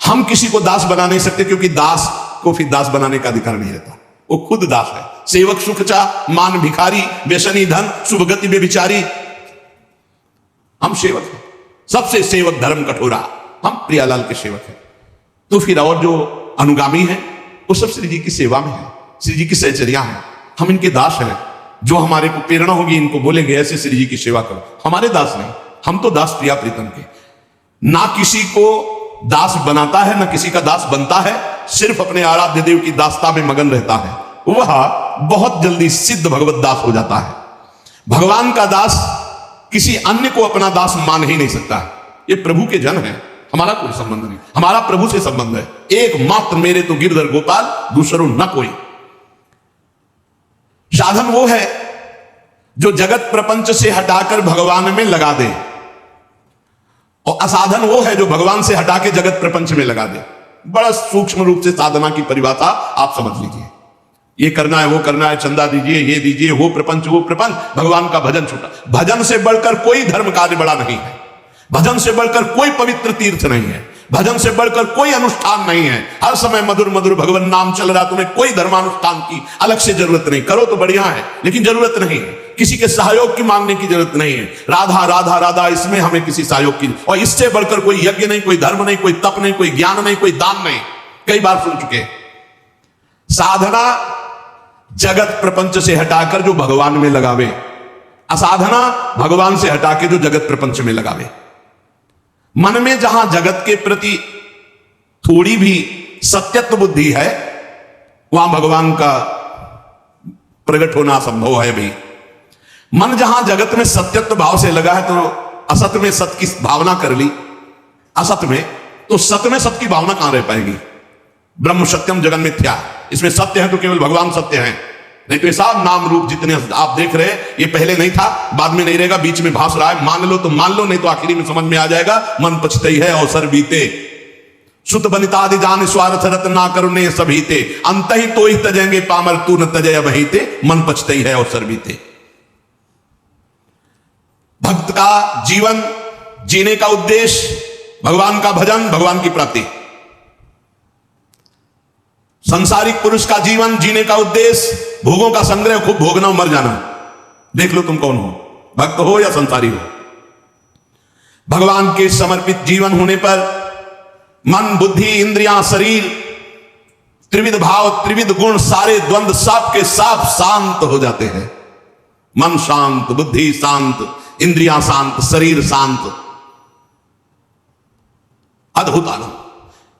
हम किसी को दास बना नहीं सकते, क्योंकि दास को फिर दास बनाने का अधिकार नहीं रहता, वो खुद दास है। सेवक सुख चा मान भिखारी व्यसनी धन शुभ गति बेविचारी, हम सेवक हैं, सबसे सेवक धर्म कठोरा, हम प्रियालाल के सेवक हैं। तो फिर और जो अनुगामी है वो सब श्री जी की सेवा में है, श्री जी की सहचर्या है, हम इनके दास हैं। जो हमारे को प्रेरणा होगी इनको बोलेंगे ऐसे श्री जी की सेवा करो, हमारे दास नहीं, हम तो दास प्रिया प्रीतम के। ना किसी को दास बनाता है, ना किसी का दास बनता है, सिर्फ अपने आराध्य देव की दासता में मगन रहता है, वह बहुत जल्दी सिद्ध भगवत दास हो जाता है। भगवान का दास किसी अन्य को अपना दास मान ही नहीं सकता है। ये प्रभु के जन है, हमारा कोई संबंध नहीं, हमारा प्रभु से संबंध है। एकमात्र मेरे तो गिरधर गोपाल, दूसरों न कोई। साधन वो है जो जगत प्रपंच से हटाकर भगवान में लगा दे, और असाधन वो है जो भगवान से हटा के जगत प्रपंच में लगा दे। बड़ा सूक्ष्म रूप से साधना की परिभाषा आप समझ लीजिए। ये करना है, वो करना है, चंदा दीजिए, ये दीजिए, वो प्रपंच, भगवान का भजन छूटा। भजन से बढ़कर कोई धर्म कार्य बड़ा नहीं है, भजन से बढ़कर कोई पवित्र तीर्थ नहीं है, भजन से बढ़कर कोई अनुष्ठान नहीं है। हर समय मधुर मधुर भगवान नाम चल रहा, तुम्हें कोई धर्मानुष्ठान की अलग से जरूरत नहीं। करो तो बढ़िया है, लेकिन जरूरत नहीं है, किसी के सहयोग की मांगने की जरूरत नहीं है। राधा राधा राधा, इसमें हमें किसी सहयोग की, और इससे बढ़कर कोई यज्ञ नहीं, कोई धर्म नहीं, कोई तप नहीं, कोई ज्ञान नहीं, कोई दान नहीं। कई बार सुन चुके। साधना जगत प्रपंच से हटाकर जो भगवान में लगावे, असाधना भगवान से हटा के जो जगत प्रपंच में लगावे। मन में जहां जगत के प्रति थोड़ी भी सत्यत्व बुद्धि है, वहां भगवान का प्रकट होना संभव है भी। मन जहां जगत में सत्यत्व भाव से लगा है, तो असत में सत की भावना कर ली, असत में, तो सत में सत की भावना कहां रह पाएगी। ब्रह्म सत्यम जगन मिथ्या, इसमें सत्य है तो केवल भगवान सत्य है, नहीं तो ये सब नाम रूप जितने आप देख रहे हैं, ये पहले नहीं था, बाद में नहीं रहेगा, बीच में भास रहा है। मान लो तो मान लो, नहीं तो आखिरी में समझ में आ जाएगा। मन पछतई है अवसर बीते, सुत बनितादि जान स्वार्थ रत ना करुणे सभीते, अंत ही तो ही तजेंगे पामर तू न तजय वहीते, मन पछतई है अवसर बीते। भक्त का जीवन जीने का उद्देश्य भगवान का भजन, भगवान की प्राप्ति। संसारिक पुरुष का जीवन जीने का उद्देश्य भोगों का संग्रह, खूब भोगना, मर जाना। देख लो तुम कौन हो, भक्त हो या संसारी हो। भगवान के समर्पित जीवन होने पर मन बुद्धि इंद्रियां शरीर त्रिविध भाव त्रिविध गुण सारे द्वंद्व सब के सब शांत हो जाते हैं। मन शांत, बुद्धि शांत, इंद्रियां शांत, शरीर शांत, अद्भुत आनंद।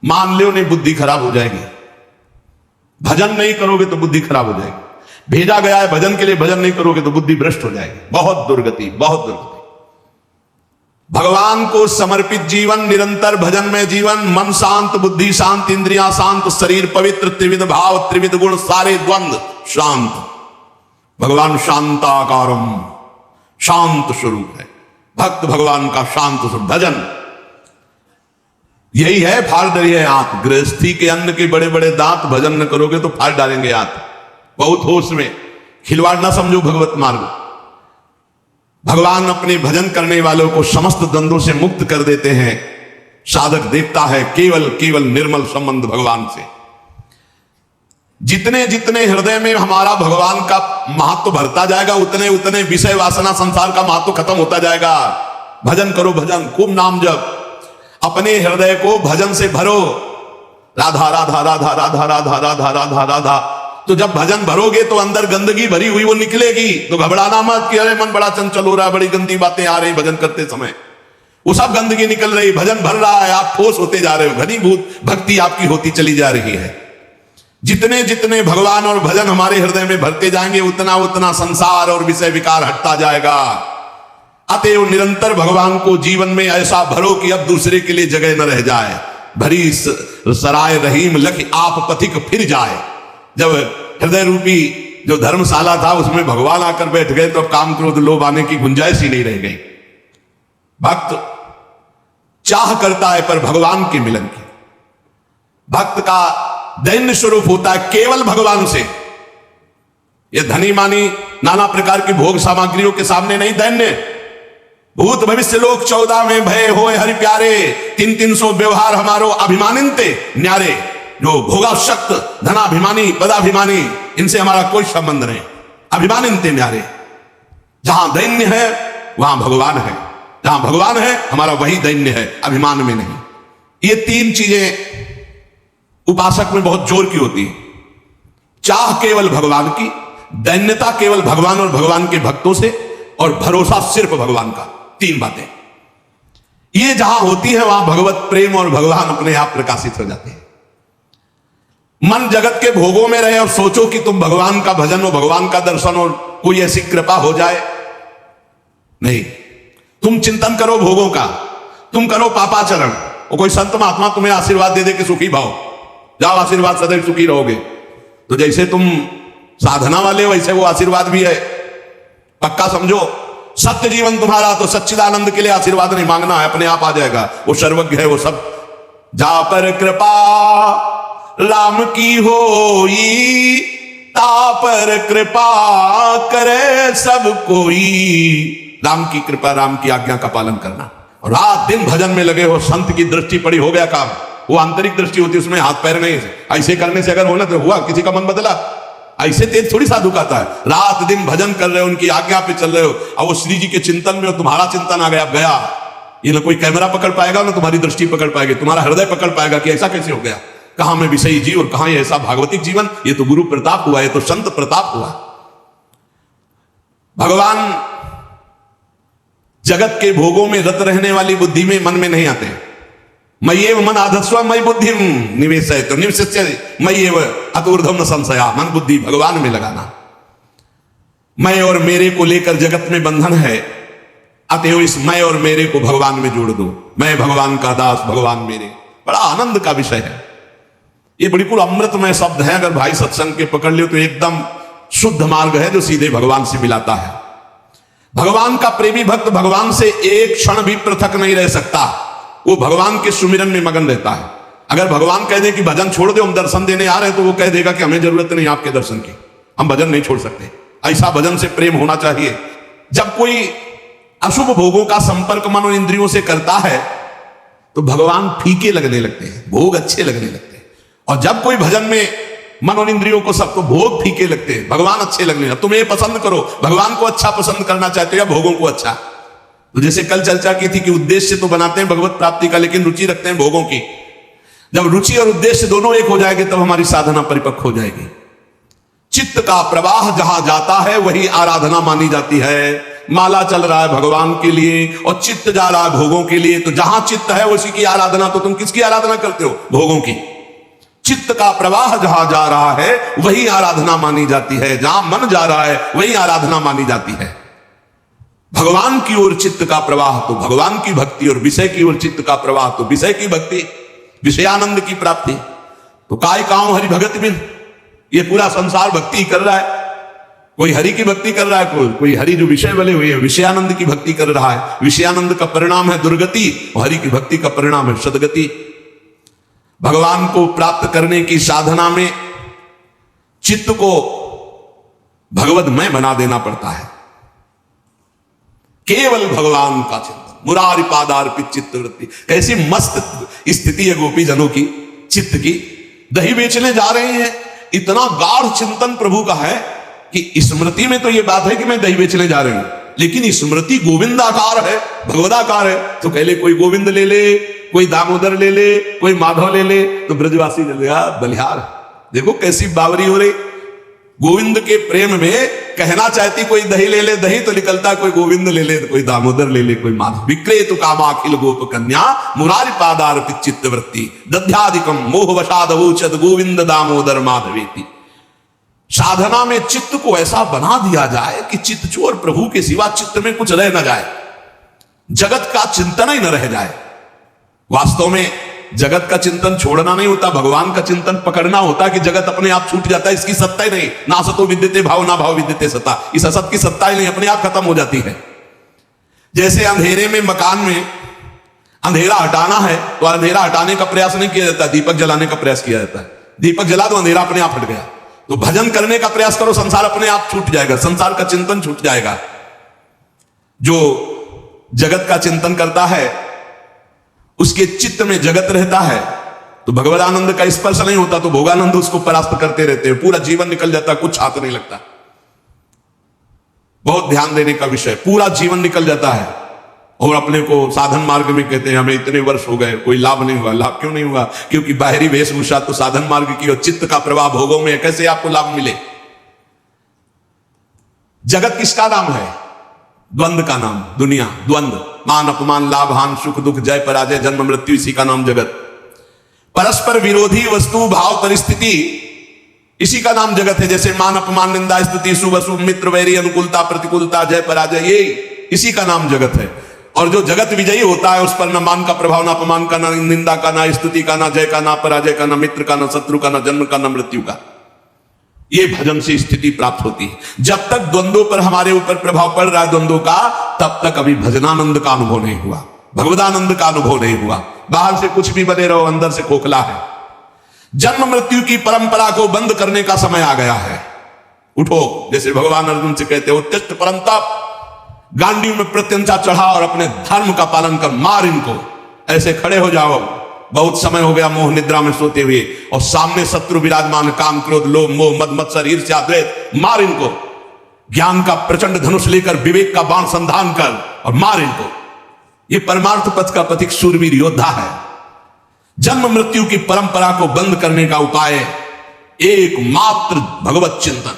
मान लो नहीं, बुद्धि खराब हो जाएगी, भजन नहीं करोगे तो बुद्धि खराब हो जाएगी। भेजा गया है भजन के लिए, भजन नहीं करोगे तो बुद्धि भ्रष्ट हो जाएगी। बहुत दुर्गति, बहुत दुर्गति। भगवान को समर्पित जीवन, निरंतर भजन में जीवन, मन शांत, बुद्धि शांत, इंद्रियां शांत, शरीर पवित्र, त्रिविध भाव त्रिविध गुण सारे द्वंद्व शांत। भगवान शांताकारम, शांत स्वरूप है। भक्त भगवान का शांत स्वरूप। भजन यही है, फाड़ डरिए आंत। गृहस्थी के अन्न के बड़े बड़े दांत, भजन न करोगे तो फाड़ डालेंगे आंत। बहुत होश में खिलवाड़ ना समझो भगवत मार्ग। भगवान अपने भजन करने वालों को समस्त द्वंद्वों से मुक्त कर देते हैं। साधक देखता है केवल केवल निर्मल संबंध भगवान से। जितने जितने हृदय में हमारा भगवान का महत्व भरता जाएगा, उतने उतने विषय वासना संसार का महत्व खत्म होता जाएगा। भजन करो, भजन, खूब नाम जप, अपने हृदय को भजन से भरो। राधा राधा राधा राधा राधा राधा राधा राधा। तो जब भजन भरोगे तो अंदर गंदगी भरी हुई वो निकलेगी। तो घबराना मत कि अरे मन बड़ा चंचल हो रहा है, बड़ी गंदी बातें आ रही भजन करते समय। वो सब गंदगी निकल रही, भजन भर रहा है, आप ठोस होते जा रहे हो, घनीभूत भक्ति आपकी होती चली जा रही है। जितने जितने भगवान और भजन हमारे हृदय में भरते जाएंगे, उतना उतना संसार और विषय विकार हटता जाएगा। अतएव निरंतर भगवान को जीवन में ऐसा भरो कि अब दूसरे के लिए जगह न रह जाए। भरी सराय रहीम लख आप पथिक फिर जाए। जब हृदय रूपी जो धर्मशाला था उसमें भगवान आकर बैठ गए तो अब काम क्रोध लोभ आने की गुंजाइश ही नहीं रह गई। भक्त चाह करता है पर भगवान के मिलन की। भक्त का दैन्य स्वरूप होता है केवल भगवान से। यह धनी मानी नाना प्रकार की भोग सामग्रियों के सामने नहीं दैन्य। भूत भविष्य लोक 14 में भय होए हरि प्यारे, 300 व्यवहार हमारो अभिमानिनते न्यारे। जो भोगाशक्त धनाभिमानी पदाभिमानी इनसे हमारा कोई संबंध नहीं। अभिमानिनते न्यारे। जहां दैन्य है वहां भगवान है, जहां भगवान है हमारा वही दैन्य है, अभिमान में नहीं। ये तीन चीजें उपासक में बहुत जोर की होती है। चाह केवल भगवान की, दैन्यता केवल भगवान और भगवान के भक्तों से, और भरोसा सिर्फ भगवान का। तीन बातें ये जहां होती है वहां भगवत प्रेम और भगवान अपने आप प्रकाशित हो जाते हैं। मन जगत के भोगों में रहे और सोचो कि तुम भगवान का भजन और भगवान का दर्शन और कोई ऐसी कृपा हो जाए, नहीं। तुम चिंतन करो भोगों का, तुम करो पापाचरण, और कोई संत महात्मा तुम्हें आशीर्वाद दे दे कि सुखी भाव, जाओ आशीर्वाद सदैव सुखी रहोगे। तो जैसे तुम साधना वाले वैसे वो आशीर्वाद भी है, पक्का समझो। सत्य जीवन तुम्हारा तो सच्चिदानंद के लिए आशीर्वाद नहीं मांगना है, अपने आप आ जाएगा। वो सर्वज्ञ है, वो सब। जा पर कृपा राम की होई, ता पर कृपा करे सब कोई। राम की कृपा, राम की आज्ञा का पालन करना, और रात दिन भजन में लगे हो। संत की दृष्टि पड़ी, हो गया काम। वो आंतरिक दृष्टि होती है, उसमें हाथ पैर नहीं। ऐसे करने से अगर होना तो हुआ, किसी का मन बदला। ऐसे तेज थोड़ी साधु कहता है। रात दिन भजन कर रहे हो, उनकी आज्ञा पे चल रहे हो, और वो श्री जी के चिंतन में हो, तुम्हारा चिंतन आ गया, अब गया। ये ना कोई कैमरा पकड़ पाएगा, ना तुम्हारी दृष्टि पकड़ पाएगी, तुम्हारा हृदय पकड़ पाएगा कि ऐसा कैसे हो गया। कहां में विषयी जी और कहां ये ऐसा भागवतिक जीवन। ये तो गुरु प्रताप हुआ, ये तो संत प्रताप हुआ। भगवान जगत के भोगों में रत रहने वाली बुद्धि में, मन में नहीं आते। मय्येव मन आधस्व मयि बुद्धिम निवेशयतु निवसिष्यति मय्येव अतूर्ध्वं न संशया। मन बुद्धि भगवान में लगाना। मैं और मेरे को लेकर जगत में बंधन है, अतएव इस मैं और मेरे को भगवान में जोड़ दो। मैं भगवान का दास, भगवान मेरे। बड़ा आनंद का विषय है ये, बिल्कुल अमृतमय शब्द है। अगर भाई सत्संग के पकड़ लियो तो एकदम शुद्ध मार्ग है जो सीधे भगवान से मिलाता है। भगवान का प्रेमी भक्त भगवान से एक क्षण भी पृथक नहीं रह सकता। वो भगवान के सुमिरन में मगन रहता है। अगर भगवान कह दे कि भजन छोड़ दो, हम दर्शन देने आ रहे हैं, तो वो कह देगा कि हमें जरूरत नहीं आपके दर्शन की, हम भजन नहीं छोड़ सकते। ऐसा भजन से प्रेम होना चाहिए। जब कोई अशुभ भोगों का संपर्क मन और इंद्रियों से करता है तो भगवान फीके लगने लगते हैं, भोग अच्छे लगने लगते हैं। और जब कोई भजन में मन और इंद्रियों को सबको भोग फीके लगते हैं, भगवान अच्छे लगने लगते। तुम ये पसंद करो, भगवान को अच्छा पसंद करना चाहते हो या भोगों को अच्छा। तो जैसे कल चर्चा की थी कि उद्देश्य तो बनाते हैं भगवत प्राप्ति का, लेकिन रुचि रखते हैं भोगों की। जब रुचि और उद्देश्य दोनों एक हो जाएंगे तब हमारी साधना परिपक्व हो जाएगी। चित्त का प्रवाह जहां जाता है वही आराधना मानी जाती है। माला चल रहा है भगवान के लिए और चित्त जा रहा है भोगों के लिए, तो जहां चित्त है उसी की आराधना। तो तुम किसकी आराधना करते हो? भोगों की। चित्त का प्रवाह जहां जा रहा है वही आराधना मानी जाती है। जहां मन जा रहा है वही आराधना मानी जाती है। भगवान की ओर चित्त का प्रवाह तो भगवान की भक्ति, और विषय की ओर चित्त का प्रवाह तो विषय की भक्ति, विषयानंद की प्राप्ति। तो काय काऊं हरि भगत बिन, ये पूरा संसार भक्ति कर रहा है। कोई हरि की भक्ति कर रहा है, कोई हरि जो विषय वाले हुए विषयानंद की भक्ति कर रहा है। विषयानंद का परिणाम है दुर्गति, और हरि की भक्ति का परिणाम है सदगति। भगवान को प्राप्त करने की साधना में चित्त को भगवदमय बना देना पड़ता है। केवल भगवान का चिंतन, मुरारी पादार्पित चित्त वृत्ति। कैसी मस्त स्थिति है गोपी जनों की चित्त की। दही बेचने जा रहे हैं, इतना गाढ़ चिंतन प्रभु का है कि स्मृति में तो यह बात है कि मैं दही बेचने जा रही हूं, लेकिन स्मृति गोविंदाकार है, भगवदाकार है। तो कह ले कोई गोविंद ले ले, कोई दामोदर ले ले, कोई माधव ले ले, तो ब्रजवासी ले ले बलिहार। देखो कैसी बावरी हो रही। गोविंद के प्रेम में कहना चाहती कोई दही ले ले, दही तो निकलता कोई गोविंद ले ले, कोई दामोदर ले ले, कोई माधव। विक्रेतु कामाखिल गोप कन्या मुरारी पादार्पित चित्त वृत्ति दध्यादिकम मोहवशादवोचत गोविंद दामोदर माधवेति। साधना में चित्त को ऐसा बना दिया जाए कि चित्त चोर प्रभु के सिवा चित्त में कुछ रह न जाए, जगत का चिंतन ही न रह जाए। वास्तव में जगत का चिंतन छोड़ना नहीं होता, भगवान का चिंतन पकड़ना होता कि जगत अपने आप छूट जाता है, इसकी सत्ता ही नहीं। ना सतो विद्यते भाव, ना भाव विद्यते सत्ता। इस असत की सत्ता ही नहीं, अपने आप खत्म हो जाती है। जैसे अंधेरे में, मकान में अंधेरा हटाना है तो अंधेरा हटाने का प्रयास नहीं किया जाता, दीपक जलाने का प्रयास किया जाता है। दीपक जला तो अंधेरा अपने आप हट गया। तो भजन करने का प्रयास करो, संसार अपने आप छूट जाएगा, संसार का चिंतन छूट जाएगा। जो जगत का चिंतन करता है उसके चित्त में जगत रहता है, तो भगवद आनंद का स्पर्श नहीं होता, तो भोगानंद उसको परास्त करते रहते हैं। पूरा जीवन निकल जाता, कुछ हाथ नहीं लगता। बहुत ध्यान देने का विषय, पूरा जीवन निकल जाता है। और अपने को साधन मार्ग में कहते हैं हमें इतने वर्ष हो गए, कोई लाभ नहीं हुआ। लाभ क्यों नहीं हुआ? क्योंकि बाहरी वेशभूषा तो साधन मार्ग की और चित्त का प्रवाह भोगों में, कैसे आपको लाभ मिले? जगत किसका नाम है? द्वंद का नाम, दुनिया, द्वंद, मान अपमान, लाभ हान, सुख दुख, जय पराजय, जन्म मृत्यु, इसी का नाम जगत। परस्पर विरोधी वस्तु भाव परिस्थिति, इसी का नाम जगत है। जैसे मान अपमान, निंदा स्तुति, शुभ अशुभ, मित्र वैरी, अनुकूलता प्रतिकूलता, जय पराजय, ये इसी का नाम जगत है। और जो जगत विजयी होता है उस पर न मान का प्रभाव, ना अपमान का, ना निंदा का, ना स्तुति का, ना जय का, ना पराजय का, ना मित्र का, ना शत्रु का, ना जन्म का, ना मृत्यु का। ये भजन से स्थिति प्राप्त होती है। जब तक द्वंद्वों पर हमारे ऊपर प्रभाव पड़ रहा है द्वंद्वों का, तब तक अभी भजनानंद का अनुभव नहीं हुआ, भगवदानंद का अनुभव नहीं हुआ। बाहर से कुछ भी बने रहो, अंदर से खोखला है। जन्म मृत्यु की परंपरा को बंद करने का समय आ गया है। उठो, जैसे भगवान अर्जुन से कहते हो, उत्तिष्ठ परंतप, गांडी में प्रत्यंचा चढ़ा और अपने धर्म का पालन कर, मार इनको। ऐसे खड़े हो जाओ, बहुत समय हो गया मोह निद्रा में सोते हुए, और सामने शत्रु विराजमान, काम क्रोध लोभ मोह मद मत्सर ईर्ष्या द्वेष, मार इनको। ज्ञान का प्रचंड धनुष लेकर विवेक का बाण संधान कर और मार इनको। ये परमार्थ पथ का पथिक शूरवीर योद्धा है। जन्म मृत्यु की परंपरा को बंद करने का उपाय एकमात्र भगवत चिंतन,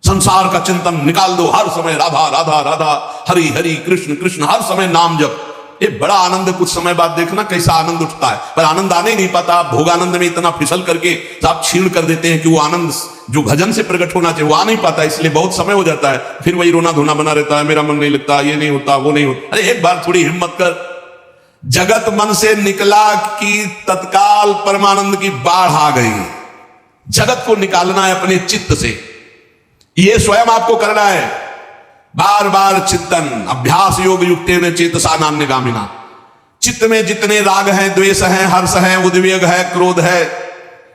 संसार का चिंतन निकाल दो। हर समय राधा राधा राधा, हरि हरि, कृष्ण कृष्ण, हर समय नाम जप। ये बड़ा आनंद, कुछ समय बाद देखना कैसा आनंद उठता है। पर आनंद आने नहीं पाता। भोगानंद में इतना फिसल करके आप क्षीण कर देते हैं कि वो आनंद जो भजन से प्रकट होना चाहिए वो आ नहीं पाता, इसलिए बहुत समय हो जाता है। फिर वही रोना धोना बना रहता है, मेरा मन नहीं लगता, ये नहीं होता, वो नहीं होता। अरे एक बार थोड़ी हिम्मत कर। जगत मन से निकला कि तत्काल परमानंद की बाढ़ आ गई। जगत को निकालना है अपने चित्त से, ये स्वयं आपको करना है। बार बार चिंतन, अभ्यास योग युक्तेन चेतसा नान्यगामिना। चित्त में जितने राग हैं, द्वेष हैं, हर्ष हैं, उद्वेग है, क्रोध है,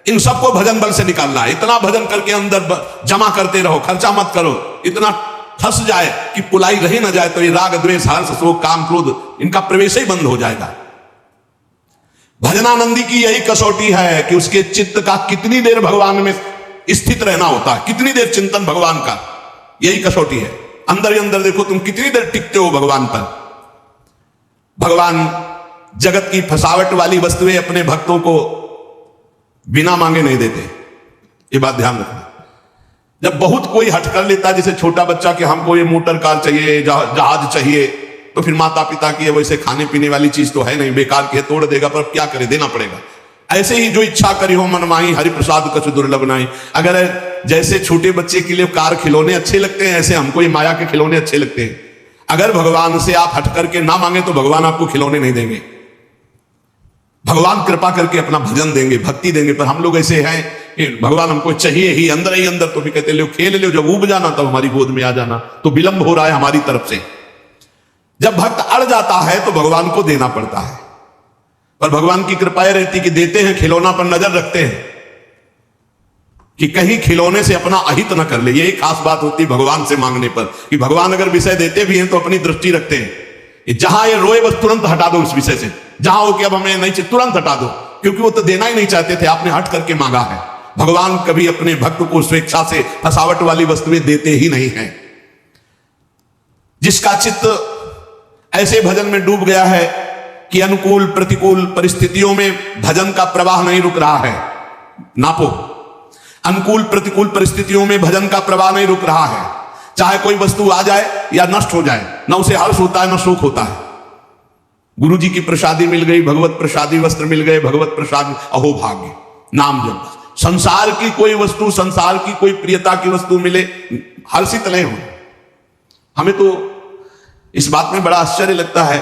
इन सबको भजन बल से निकालना है। इतना भजन करके अंदर जमा करते रहो, खर्चा मत करो। इतना फंस जाए कि पुलाई रही ना जाए, तो ये राग द्वेष हर्ष शोक काम क्रोध, इनका प्रवेश ही बंद हो जाएगा। भजनानंदी की यही कसौटी है कि उसके चित्त का कितनी देर भगवान में स्थित रहना होता है, कितनी देर चिंतन भगवान का, यही कसौटी है। अंदर ही अंदर देखो तुम कितनी देर टिकते हो भगवान पर। भगवान जगत की फसावट वाली वस्तुएं अपने भक्तों को बिना मांगे नहीं देते, ये बात ध्यान रखना। जब बहुत कोई हट कर लेता है, जैसे छोटा बच्चा कि हमको ये मोटर कार चाहिए, जहाज चाहिए, तो फिर माता पिता की वैसे खाने पीने वाली चीज तो है नहीं, बेकार की है, तोड़ देगा, पर क्या करे, देना पड़ेगा। ऐसे ही जो इच्छा करी हो मन माही, हरि प्रसाद कछु दुर्लभ नहीं। अगर जैसे छोटे बच्चे के लिए कार खिलौने अच्छे लगते हैं, ऐसे हमको ये माया के खिलौने अच्छे लगते हैं। अगर भगवान से आप हट करके ना मांगे तो भगवान आपको खिलौने नहीं देंगे। भगवान कृपा करके अपना भजन देंगे, भक्ति देंगे। पर हम लोग ऐसे हैं कि भगवान हमको चाहिए ही अंदर, तो भी कहते लो खेल लो, जब ऊब जाना तब हमारी गोद में आ जाना। तो विलंब हो रहा है हमारी तरफ से। जब भक्त अड़ जाता है तो भगवान को देना पड़ता है। पर भगवान की कृपा रहती कि देते हैं, खिलौना पर नजर रखते हैं। कि कहीं खिलौने से अपना अहित न कर ले। ये एक खास बात होती है भगवान से मांगने पर, कि भगवान अगर विषय देते भी हैं तो अपनी दृष्टि रखते हैं। जहां ये रोए बस तुरंत हटा दो इस विषय से, जहां हो कि अब हमें नहीं चाहिए तुरंत हटा दो, क्योंकि वो तो देना ही नहीं चाहते थे, आपने हट करके मांगा है। भगवान कभी अपने भक्त को स्वेच्छा से फसावट वाली वस्तुएं देते ही नहीं हैं। जिसका चित्त ऐसे भजन में डूब गया है कि अनुकूल प्रतिकूल परिस्थितियों में भजन का प्रवाह नहीं रुक रहा है, नापो। अनुकूल प्रतिकूल परिस्थितियों में भजन का प्रवाह नहीं रुक रहा है। चाहे कोई वस्तु आ जाए या नष्ट हो जाए, ना उसे हर्ष होता है ना सुख होता है। गुरु जी की प्रसादी मिल गई, भगवत प्रसादी वस्त्र मिल गए, भगवत प्रसाद अहो भाग्य, नाम जप। संसार की कोई वस्तु, संसार की कोई प्रियता की वस्तु मिले, हर्षित नहीं हो। हमें तो इस बात में बड़ा आश्चर्य लगता है,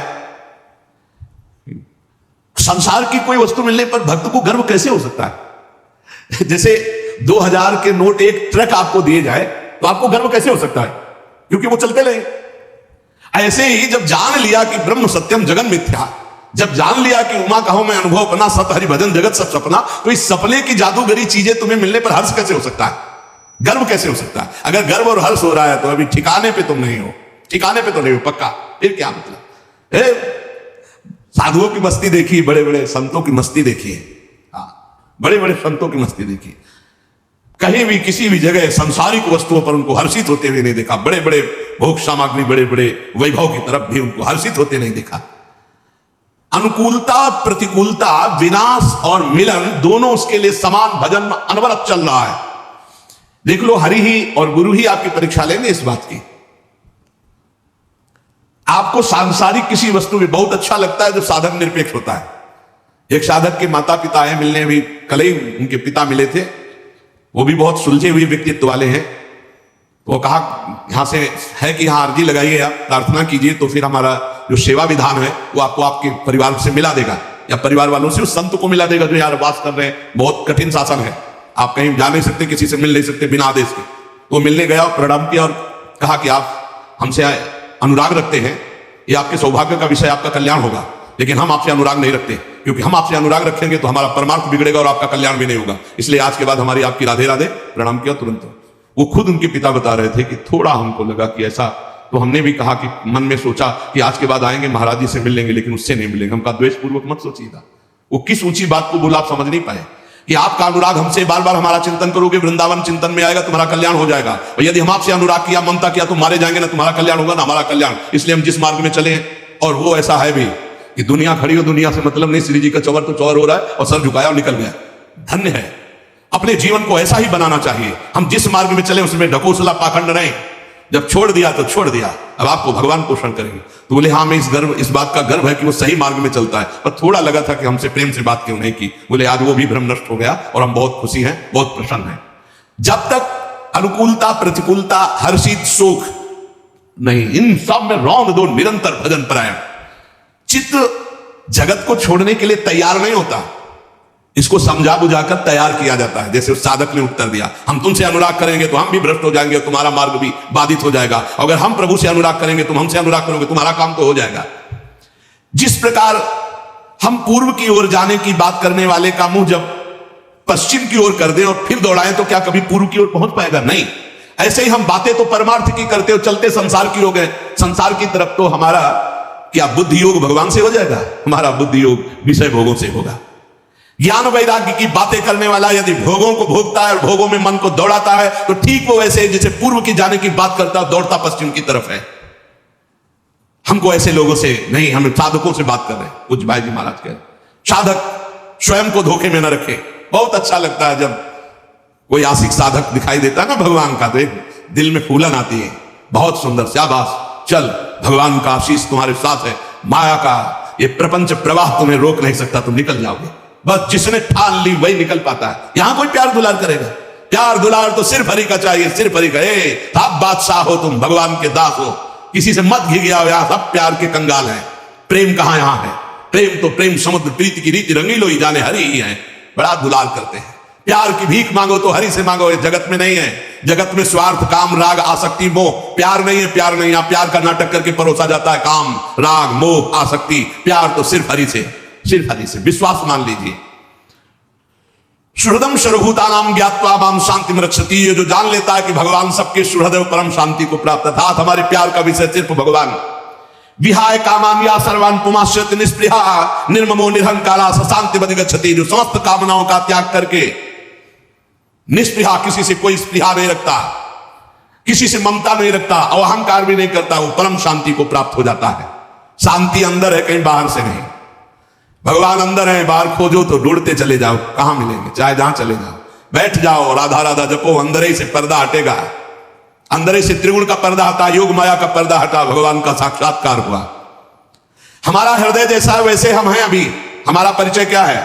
संसार की कोई वस्तु मिलने पर भक्त को गर्व कैसे हो सकता है। जैसे 2000 के नोट एक ट्रक आपको दिए जाए तो आपको गर्व कैसे हो सकता है, क्योंकि वो चलते रहे। ऐसे ही जब जान लिया कि ब्रह्म सत्यम जगन मिथ्या, जब जान लिया कि उमा कहो मैं अनुभव अपना सत हरि भजन जगत सब सपना, तो इस सपने की जादूगरी चीजें तुम्हें मिलने पर हर्ष कैसे हो सकता है, गर्व कैसे हो सकता है। अगर गर्व और हर्ष हो रहा है तो अभी ठिकाने पे तुम नहीं हो, ठिकाने पे तो नहीं हो पक्का। फिर क्या मतलब, साधुओं की मस्ती देखी, बड़े बड़े संतों की मस्ती देखी है, बड़े बड़े संतों की मस्ती देखी। कहीं भी किसी भी जगह सांसारिक वस्तुओं पर उनको हर्षित होते हुए नहीं देखा। बड़े बड़े भोग सामग्री, बड़े बड़े वैभव की तरफ भी उनको हर्षित होते नहीं देखा। अनुकूलता प्रतिकूलता, विनाश और मिलन दोनों उसके लिए समान भजन में अनवरत चल रहा है। देख लो, हरि ही और गुरु ही आपकी परीक्षा लेंगे इस बात की। आपको सांसारिक किसी वस्तु में बहुत अच्छा लगता है जब साधक निरपेक्ष होता है। एक साधक के माता पिता है, मिलने भी कल ही उनके पिता मिले थे, वो भी बहुत सुलझे हुए व्यक्तित्व वाले हैं। वो कहा यहां से है कि यहां अर्जी लगाइए, आप प्रार्थना कीजिए तो फिर हमारा जो सेवा विधान है वो आपको आपके परिवार से मिला देगा, या परिवार वालों से उस संत को मिला देगा जो यार वास कर रहे हैं। बहुत कठिन शासन है, आप कहीं जा नहीं सकते, किसी से मिल नहीं सकते बिना आदेश के। वो मिलने गया और प्रणाम किया और कहा कि आप हमसे अनुराग रखते हैं, ये आपके सौभाग्य का विषय, आपका कल्याण होगा, लेकिन हम आपसे अनुराग नहीं रखते, क्योंकि हम आपसे अनुराग रखेंगे तो हमारा परमार्थ बिगड़ेगा और आपका कल्याण भी नहीं होगा। इसलिए आज के बाद हमारी आपकी राधे राधे। प्रणाम किया तुरंत। वो खुद उनके पिता बता रहे थे कि थोड़ा हमको लगा कि ऐसा, तो हमने भी कहा कि मन में सोचा कि आज के बाद आएंगे महाराज जी से मिल लेंगे, लेकिन उससे नहीं मिलेंगे। हम कहा द्वेष पूर्वक मत सोचिएगा। वो किस ऊंची बात को बोला आप समझ नहीं पाए कि आपका अनुराग हमसे बार बार हमारा चिंतन करोगे, वृंदावन चिंतन में आएगा, तुम्हारा कल्याण हो जाएगा। और यदि हम आपसे अनुराग किया, ममता किया, तो मारे जाएंगे ना तुम्हारा कल्याण होगा ना हमारा कल्याण। इसलिए हम जिस मार्ग में चले, और वो ऐसा है भी कि दुनिया खड़ी हो, दुनिया से मतलब नहीं, श्री जी का चौवर तो चौवर हो रहा है और सर झुकाया और निकल गया। धन्य है, अपने जीवन को ऐसा ही बनाना चाहिए। हम जिस मार्ग में चले उसमें ढकोसला पाखंड नहीं। जब छोड़ दिया तो छोड़ दिया, अब आपको भगवान पोषण करेंगे। तो बोले हाँ, मैं इस बात का गर्व है कि वो सही मार्ग में चलता है, पर थोड़ा लगा था कि हमसे प्रेम से बात क्यों नहीं की। बोले आज वो भी भ्रम नष्ट हो गया और हम बहुत खुशी हैं, बहुत प्रसन्न हैं। जब तक अनुकूलता प्रतिकूलता हर्षित सुख नहीं, इन सब में रौंद दो निरंतर भजन परायण। चित्त जगत को छोड़ने के लिए तैयार नहीं होता, इसको समझा बुझाकर तैयार किया जाता है। जैसे उस साधक ने उत्तर दिया, हम तुमसे अनुराग करेंगे तो हम भी भ्रष्ट हो जाएंगे, तुम्हारा मार्ग भी बाधित हो जाएगा। अगर हम प्रभु से अनुराग करेंगे, तुम हमसे अनुराग करोगे, तुम्हारा काम तो हो जाएगा। जिस प्रकार हम पूर्व की ओर जाने की बात करने वाले का मुंह जब पश्चिम की ओर कर दें और फिर दौड़ाएं तो क्या कभी पूर्व की ओर पहुंच पाएगा? नहीं। ऐसे ही हम बातें तो परमार्थ की करते हो, चलते संसार की हो गए। संसार की तरफ तो हमारा क्या बुद्धि योग भगवान से हो जाएगा? हमारा बुद्धि योग विषय भोगों से होगा। ज्ञान वैराग्य की बातें करने वाला यदि भोगों को भोगता है और भोगों में मन को दौड़ाता है, तो ठीक वो वैसे जैसे पूर्व की जाने की बात करता है, दौड़ता पश्चिम की तरफ है। हमको ऐसे लोगों से नहीं, हम साधकों से बात कर रहे हैं। कुछ भाई जी महाराज कह, साधक स्वयं को धोखे में न रखे। बहुत अच्छा लगता है जब कोई आशिक साधक दिखाई देता है ना भगवान का, तो एक दिल में फूलन आती है, बहुत सुंदर, शाबाश, चल भगवान का आशीष तुम्हारे साथ है। माया का ये प्रपंच प्रवाह तुम्हें रोक नहीं सकता, तुम निकल जाओगे। बस जिसने ठान ली वही निकल पाता है। यहां कोई प्यार दुलार करेगा? प्यार दुलार तो सिर्फ हरि का चाहिए, सिर्फ हरि का। आप बादशाह हो, तुम भगवान के दास हो, किसी से मत घिर गया हो। यहां सब प्यार के कंगाल हैं। प्रेम कहां यहां है? प्रेम तो प्रेम समुद्र प्रीति की रीति रंगीलो ही जाने हरि ही है। बड़ा दुलार करते हैं। प्यार की भीख मांगो तो हरि से मांगो। जगत में नहीं है। जगत में स्वार्थ, काम, राग, आसक्ति, मोह। प्यार नहीं है, प्यार नहीं। यहां प्यार का नाटक करके परोसा जाता है। काम, राग, मोह, आसक्ति। प्यार तो सिर्फ हरि से, सिर्फ हरि से। विश्वास मान लीजिए। सुहृदम सर्वभूतानाम ज्ञात्वा माम शांति में रक्षति। ये जो जान लेता है कि भगवान सबके सुहृद परम शांति को प्राप्त, अर्थात हमारे प्यार का विषय सिर्फ भगवान। विहाय कामान या सर्वान पुमाश्यत निस्पृहा निर्ममो निरहंकारा शांति बदिगच्छति। जो समस्त कामनाओं का त्याग करके निस्पृहा, किसी से कोई स्पृहा नहीं रखता, किसी से ममता नहीं रखता, अहंकार भी नहीं करता, वो परम शांति को प्राप्त हो जाता है। शांति अंदर है, कहीं बाहर से नहीं। भगवान अंदर है, बाहर खोजो तो ढूंढते चले जाओ, कहां मिलेंगे, चाहे जहां चले जाओ। बैठ जाओ, राधा राधा जपो, अंदर ही से पर्दा हटेगा। अंदर ही से त्रिगुण का पर्दा हटा, योग माया का पर्दा हटा, भगवान का साक्षात्कार हुआ। हमारा हृदय जैसा है वैसे हम हैं। अभी हमारा परिचय क्या है?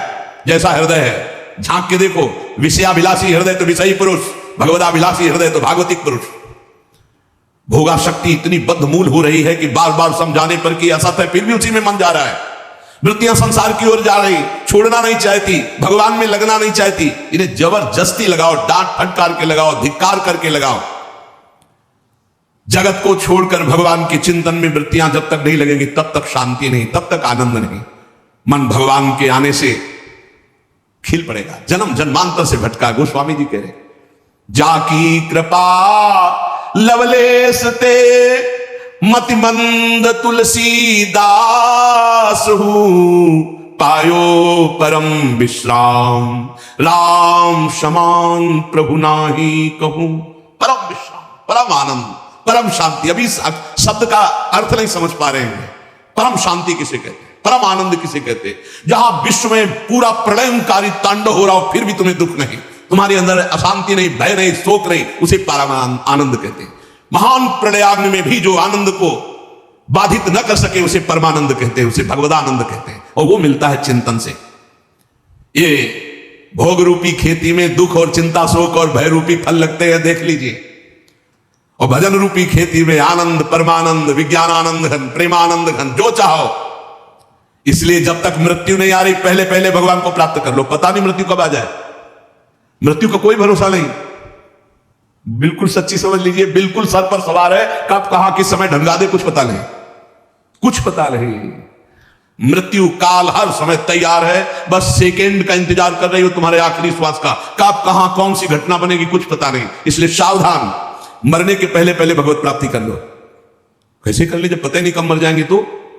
जैसा हृदय है, झांक के देखो। विषयाभिलाषी हृदय तो विषयी पुरुष, भगवदाभिलाषी हृदय तो भागवतिक पुरुष। भोगा शक्ति इतनी बद्धमूल हो रही है कि बार बार समझाने पर कि असत है, फिर भी उसी में मन जा रहा है। वृत्तियां संसार की ओर जा रही, छोड़ना नहीं चाहती, भगवान में लगना नहीं चाहती। इन्हें जबरदस्ती लगाओ, डांट फटकार के लगाओ, धिक्कार करके लगाओ। जगत को छोड़कर भगवान के चिंतन में वृत्तियां जब तक नहीं लगेंगी तब तक शांति नहीं, तब तक आनंद नहीं। मन भगवान के आने से खिल पड़ेगा। जन्म जन्मांतर से भटका, गोस्वामी जी कह रहे, जाकी कृपा लवलेश ते मतिमंद तुलसीदास हूं, पायो परम विश्राम राम समान प्रभु नाही कहूं। परम विश्राम, परम आनंद, परम शांति। अभी शब्द का अर्थ नहीं समझ पा रहे हैं। परम शांति किसे कहते हैं, परम आनंद किसे कहते हैं? जहां विश्व में पूरा प्रलयंकारी तांडव हो रहा हो फिर भी तुम्हें दुख नहीं, तुम्हारे अंदर अशांति नहीं, भय नहीं, शोक नहीं, उसे परम आनंद कहते हैं। महान प्रलयाग्नि में भी जो आनंद को बाधित न कर सके उसे परमानंद कहते हैं, उसे भगवदानंद कहते हैं। और वो मिलता है चिंतन से। ये भोग रूपी खेती में दुख और चिंता, शोक और भय रूपी फल लगते हैं, देख लीजिए। और भजन रूपी खेती में आनंद, परमानंद, विज्ञानानंद घन, प्रेमानंद घन, जो चाहो। इसलिए जब तक मृत्यु नहीं आ रही पहले पहले भगवान को प्राप्त कर लो। पता नहीं मृत्यु कब आ जाए, मृत्यु का कोई भरोसा नहीं। बिल्कुल सच्ची समझ लीजिए, बिल्कुल सर पर सवार है, कब कहां किस समय ढंगा दे कुछ पता नहीं, कुछ पता नहीं। मृत्यु काल हर समय तैयार है, बस सेकेंड का इंतजार कर रही हो, तुम्हारे आखिरी श्वास का। कब कहां कौन सी घटना बनेगी कुछ पता नहीं। इसलिए सावधान, मरने के पहले पहले भगवत प्राप्ति कर लो। कैसे कर ली जब पता ही नहीं कब मर जाएंगे? तो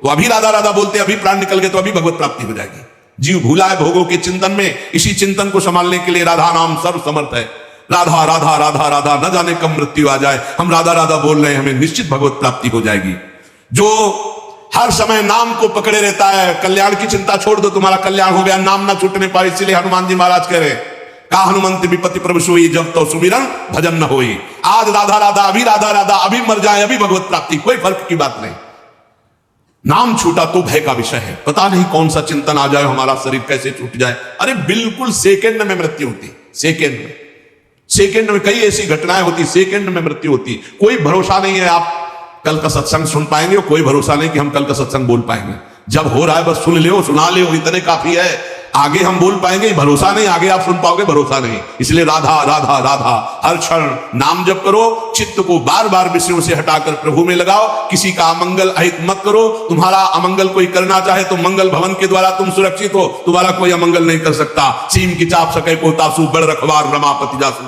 अभी राधा राधा बोलते, अभी प्राण निकल गए तो अभी भगवत प्राप्ति हो जाएगी। जीव भूला है भोगों के चिंतन में। इसी चिंतन को संभालने के लिए राधा नाम सर्व समर्थ है। राधा राधा राधा राधा, न जाने कब मृत्यु आ जाए, हम राधा राधा बोल रहे हैं, हमें निश्चित भगवत प्राप्ति हो जाएगी। जो हर समय नाम को पकड़े रहता है, कल्याण की चिंता छोड़ दो, तुम्हारा कल्याण हो गया, नाम ना छूटने पाए। इसलिए हनुमान जी महाराज कह रहे, का हनुमंत विपत्ति प्रभु सोई, जब तो सुमिरन भजन न होई। आज राधा राधा, अभी राधा राधा, अभी मर जाए अभी भगवत प्राप्ति, कोई फर्क की बात नहीं। नाम छूटा तो भय का विषय है, पता नहीं कौन सा चिंतन आ जाए, हमारा शरीर कैसे छूट जाए। अरे बिल्कुल सेकेंड में मृत्यु होती, सेकेंड में, सेकेंड में कई ऐसी घटनाएं होती, सेकेंड में मृत्यु होती। कोई भरोसा नहीं है आप कल का सत्संग सुन पाएंगे, और कोई भरोसा नहीं कि हम कल का सत्संग बोल पाएंगे। जब हो रहा है बस सुन ले, सुना ले, इतने काफी है। आगे हम बोल पाएंगे भरोसा नहीं, आगे आप सुन पाओगे भरोसा नहीं। इसलिए राधा राधा राधा, हर क्षण नाम जप करो, चित्त को बार बार विषयों से हटाकर प्रभु में लगाओ। किसी का अमंगल अहित मत करो। तुम्हारा अमंगल कोई करना चाहे तो मंगल भवन के द्वारा तुम सुरक्षित हो, तुम्हारा कोई अमंगल नहीं कर सकता। सीम की चाप सके पोतासु, बड़ रखवार रमापति जासु।